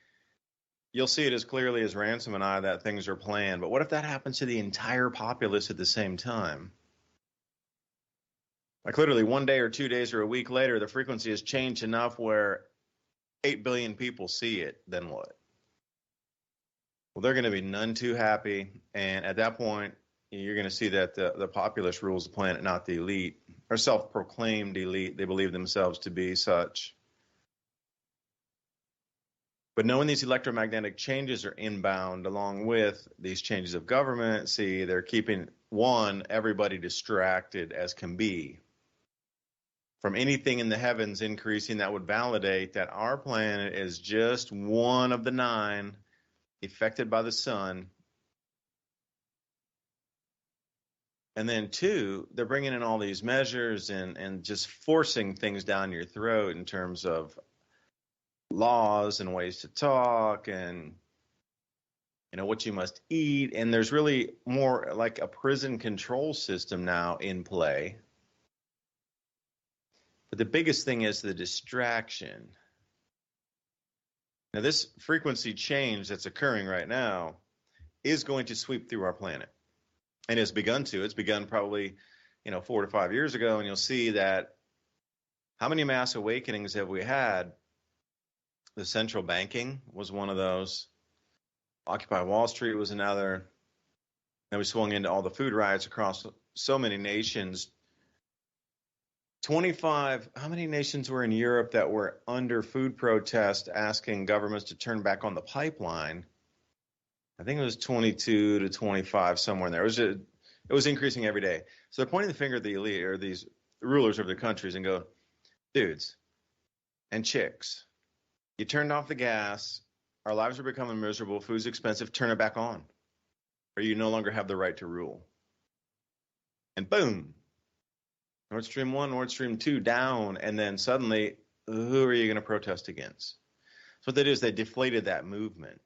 you'll see it as clearly as Ransom and I that things are planned. But what if that happens to the entire populace at the same time? Like literally 1 day or 2 days or a week later, the frequency has changed enough where 8 billion people see it. Then what? Well, they're going to be none too happy. And at that point, you're going to see that the populace rules the planet, not the elite, or self-proclaimed elite. They believe themselves to be such. But knowing these electromagnetic changes are inbound along with these changes of government, see, they're keeping, everybody distracted as can be from anything in the heavens increasing that would validate that our planet is just one of the 9 affected by the sun. And then 2, they're bringing in all these measures and just forcing things down your throat in terms of laws and ways to talk and, what you must eat. And there's really more like a prison control system now in play. But the biggest thing is the distraction. Now, this frequency change that's occurring right now is going to sweep through our planet. And has begun to. It's begun probably, 4 to 5 years ago. And you'll see that how many mass awakenings have we had? The central banking was one of those. Occupy Wall Street was another. Then we swung into all the food riots across so many nations. 25, how many nations were in Europe that were under food protest asking governments to turn back on the pipeline? I think it was 22 to 25, somewhere in there. It was increasing every day. So they're pointing the finger at the elite or these rulers of the countries and go, dudes and chicks, you turned off the gas. Our lives are becoming miserable. Food's expensive. Turn it back on, or you no longer have the right to rule. And boom, Nord Stream 1, Nord Stream 2 down. And then suddenly, who are you going to protest against? So what they did is they deflated that movement.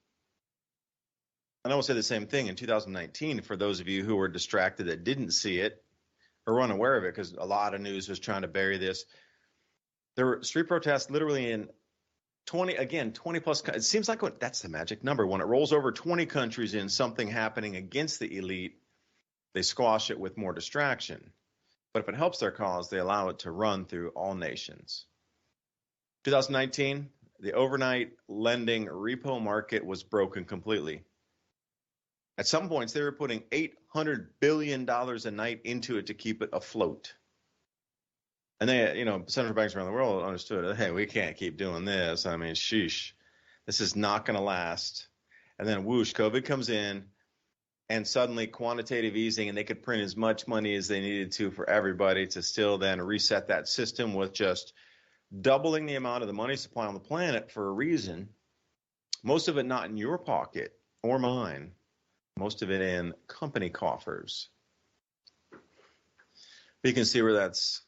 And I will say the same thing in 2019 for those of you who were distracted that didn't see it or were unaware of it, because a lot of news was trying to bury this. There were street protests literally in 20 plus. It seems like that's the magic number. When it rolls over 20 countries in something happening against the elite, they squash it with more distraction. But if it helps their cause, they allow it to run through all nations. 2019, the overnight lending repo market was broken completely. At some points, they were putting $800 billion a night into it to keep it afloat. And they, central banks around the world understood, hey, we can't keep doing this. I mean, sheesh, this is not going to last. And then whoosh, COVID comes in, and suddenly quantitative easing, and they could print as much money as they needed to for everybody to still then reset that system with just doubling the amount of the money supply on the planet for a reason. Most of it not in your pocket or mine. Most of it in company coffers. But you can see where that's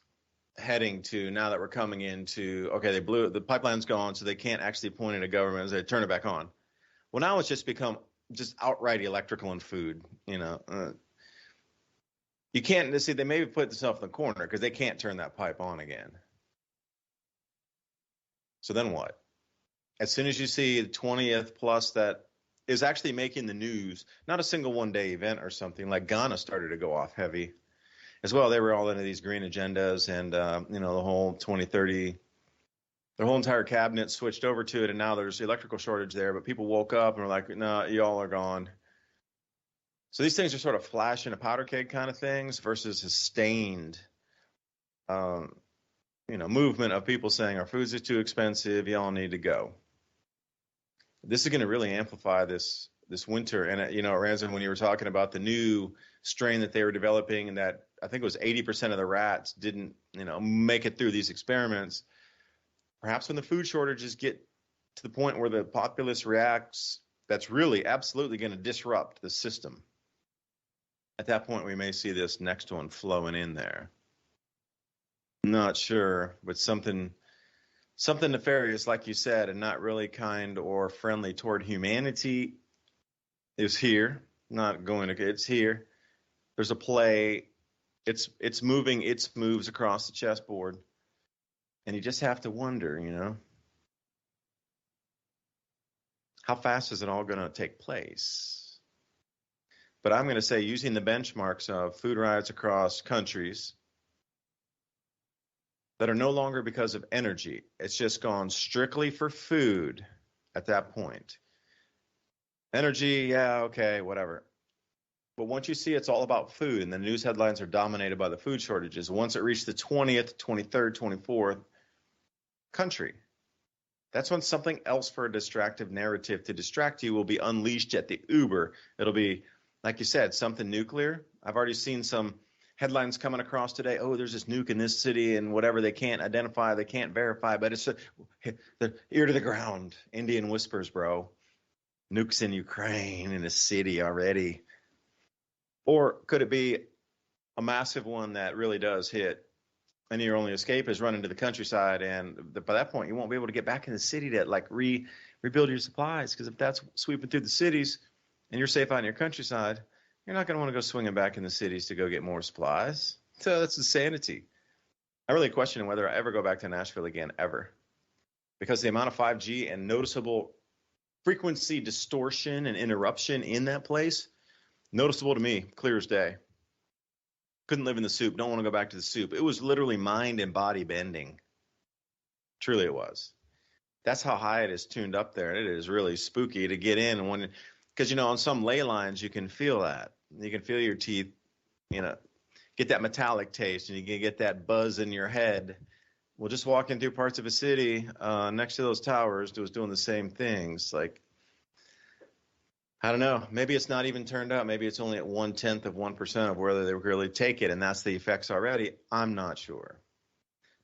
heading to now that we're coming into, okay, they blew it, the pipeline's gone, so they can't actually point at a government as they turn it back on. Well, now it's just become just outright electrical and food, You can't, see, they maybe put themselves in the corner because they can't turn that pipe on again. So then what? As soon as you see the 20th plus that is actually making the news, not a single one-day event or something, like Ghana started to go off heavy as well. They were all into these green agendas and, the whole 2030, their whole entire cabinet switched over to it, and now there's electrical shortage there, but people woke up and were like, no, y'all are gone. So these things are sort of flash in a powder keg kind of things versus sustained, movement of people saying our foods are too expensive, y'all need to go. This is going to really amplify this winter. And, Ransom, when you were talking about the new strain that they were developing and that I think it was 80% of the rats didn't, make it through these experiments, perhaps when the food shortages get to the point where the populace reacts, that's really absolutely going to disrupt the system. At that point, we may see this next one flowing in there. Not sure, but something nefarious, like you said, and not really kind or friendly toward humanity is here. Not going to, it's here. There's a play. It's moving its moves across the chessboard. And you just have to wonder, how fast is it all going to take place? But I'm going to say, using the benchmarks of food riots across countries that are no longer because of energy. It's just gone strictly for food at that point. Energy, yeah, okay, whatever. But once you see it's all about food and the news headlines are dominated by the food shortages, once it reached the 20th, 23rd, 24th country, That's when something else for a distractive narrative to distract you will be unleashed at the Uber. It'll be, like you said, something nuclear. I've already seen some headlines coming across today. Oh, there's this nuke in this city and whatever, they can't identify, they can't verify, but it's the ear to the ground. Indian whispers, bro. Nukes in Ukraine in a city already. Or could it be a massive one that really does hit, and your only escape is run into the countryside, and by that point you won't be able to get back in the city to like rebuild your supplies, because if that's sweeping through the cities and you're safe out in your countryside, you're not going to want to go swinging back in the cities to go get more supplies. So that's insanity. I really question whether I ever go back to Nashville again, ever, because the amount of 5G and noticeable frequency distortion and interruption in that place, noticeable to me, clear as day. Couldn't live in the soup. Don't want to go back to the soup. It was literally mind and body bending. Truly it was. That's how high it is tuned up there. It is really spooky to get in. When, because, you know, on some ley lines, you can feel that. You can feel your teeth, you know, get that metallic taste, and you can get that buzz in your head. Well, just walking through parts of a city next to those towers, it was doing the same things. Like, I don't know. Maybe it's not even turned out. Maybe it's only at 0.1% of whether they really take it, and that's the effects already. I'm not sure.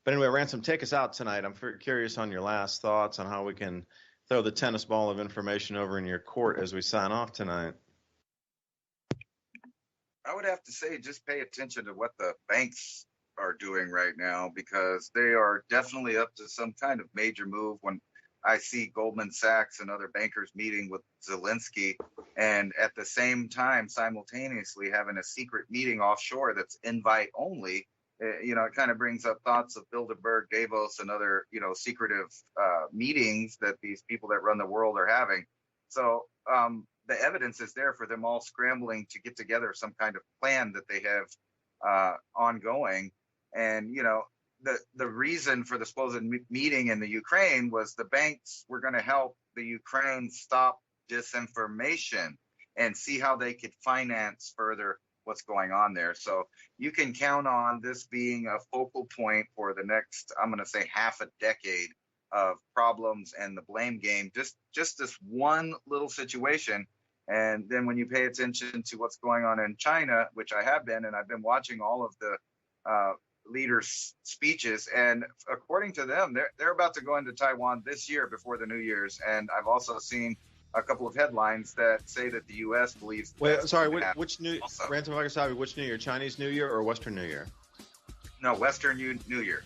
But anyway, Ransom, take us out tonight. I'm curious on your last thoughts on how we can throw the tennis ball of information over in your court as we sign off tonight. I would have to say just pay attention to what the banks are doing right now, because they are definitely up to some kind of major move. When I see Goldman Sachs and other bankers meeting with Zelensky, and at the same time simultaneously having a secret meeting offshore that's invite only, you know, it kind of brings up thoughts of Bilderberg, Davos, and other, you know, secretive meetings that these people that run the world are having. So the evidence is there for them all scrambling to get together some kind of plan that they have ongoing. And, you know, the reason for the supposed meeting in the Ukraine was the banks were going to help the Ukraine stop disinformation and see how they could finance further what's going on there. So you can count on this being a focal point for the next, I'm going to say, half a decade of problems and the blame game, just this one little situation. And then when you pay attention to what's going on in China, which I have been, and I've been watching all of the leaders' speeches, and according to them, they're about to go into Taiwan this year before the New Year's. And I've also seen a couple of headlines that say that the U.S. believes. Wait, sorry, which New Year? Chinese New Year or Western New Year? No, Western New Year.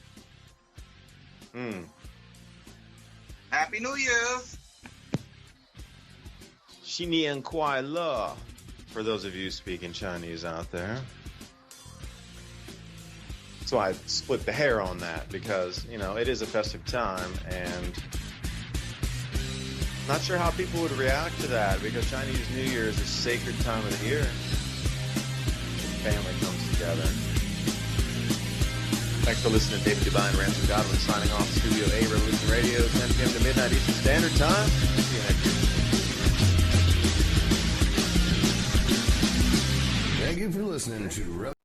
Happy New Year! 新年快乐 for those of you speaking Chinese out there. So I split the hair on that because, you know, it is a festive time, and not sure how people would react to that, because Chinese New Year is a sacred time of the year. Family comes together. Thanks for listening to David Devine, Ransom Godwin, signing off Studio A, Revolution Radio, 10 p.m. to midnight Eastern Standard Time. See you next year. Thank you for listening to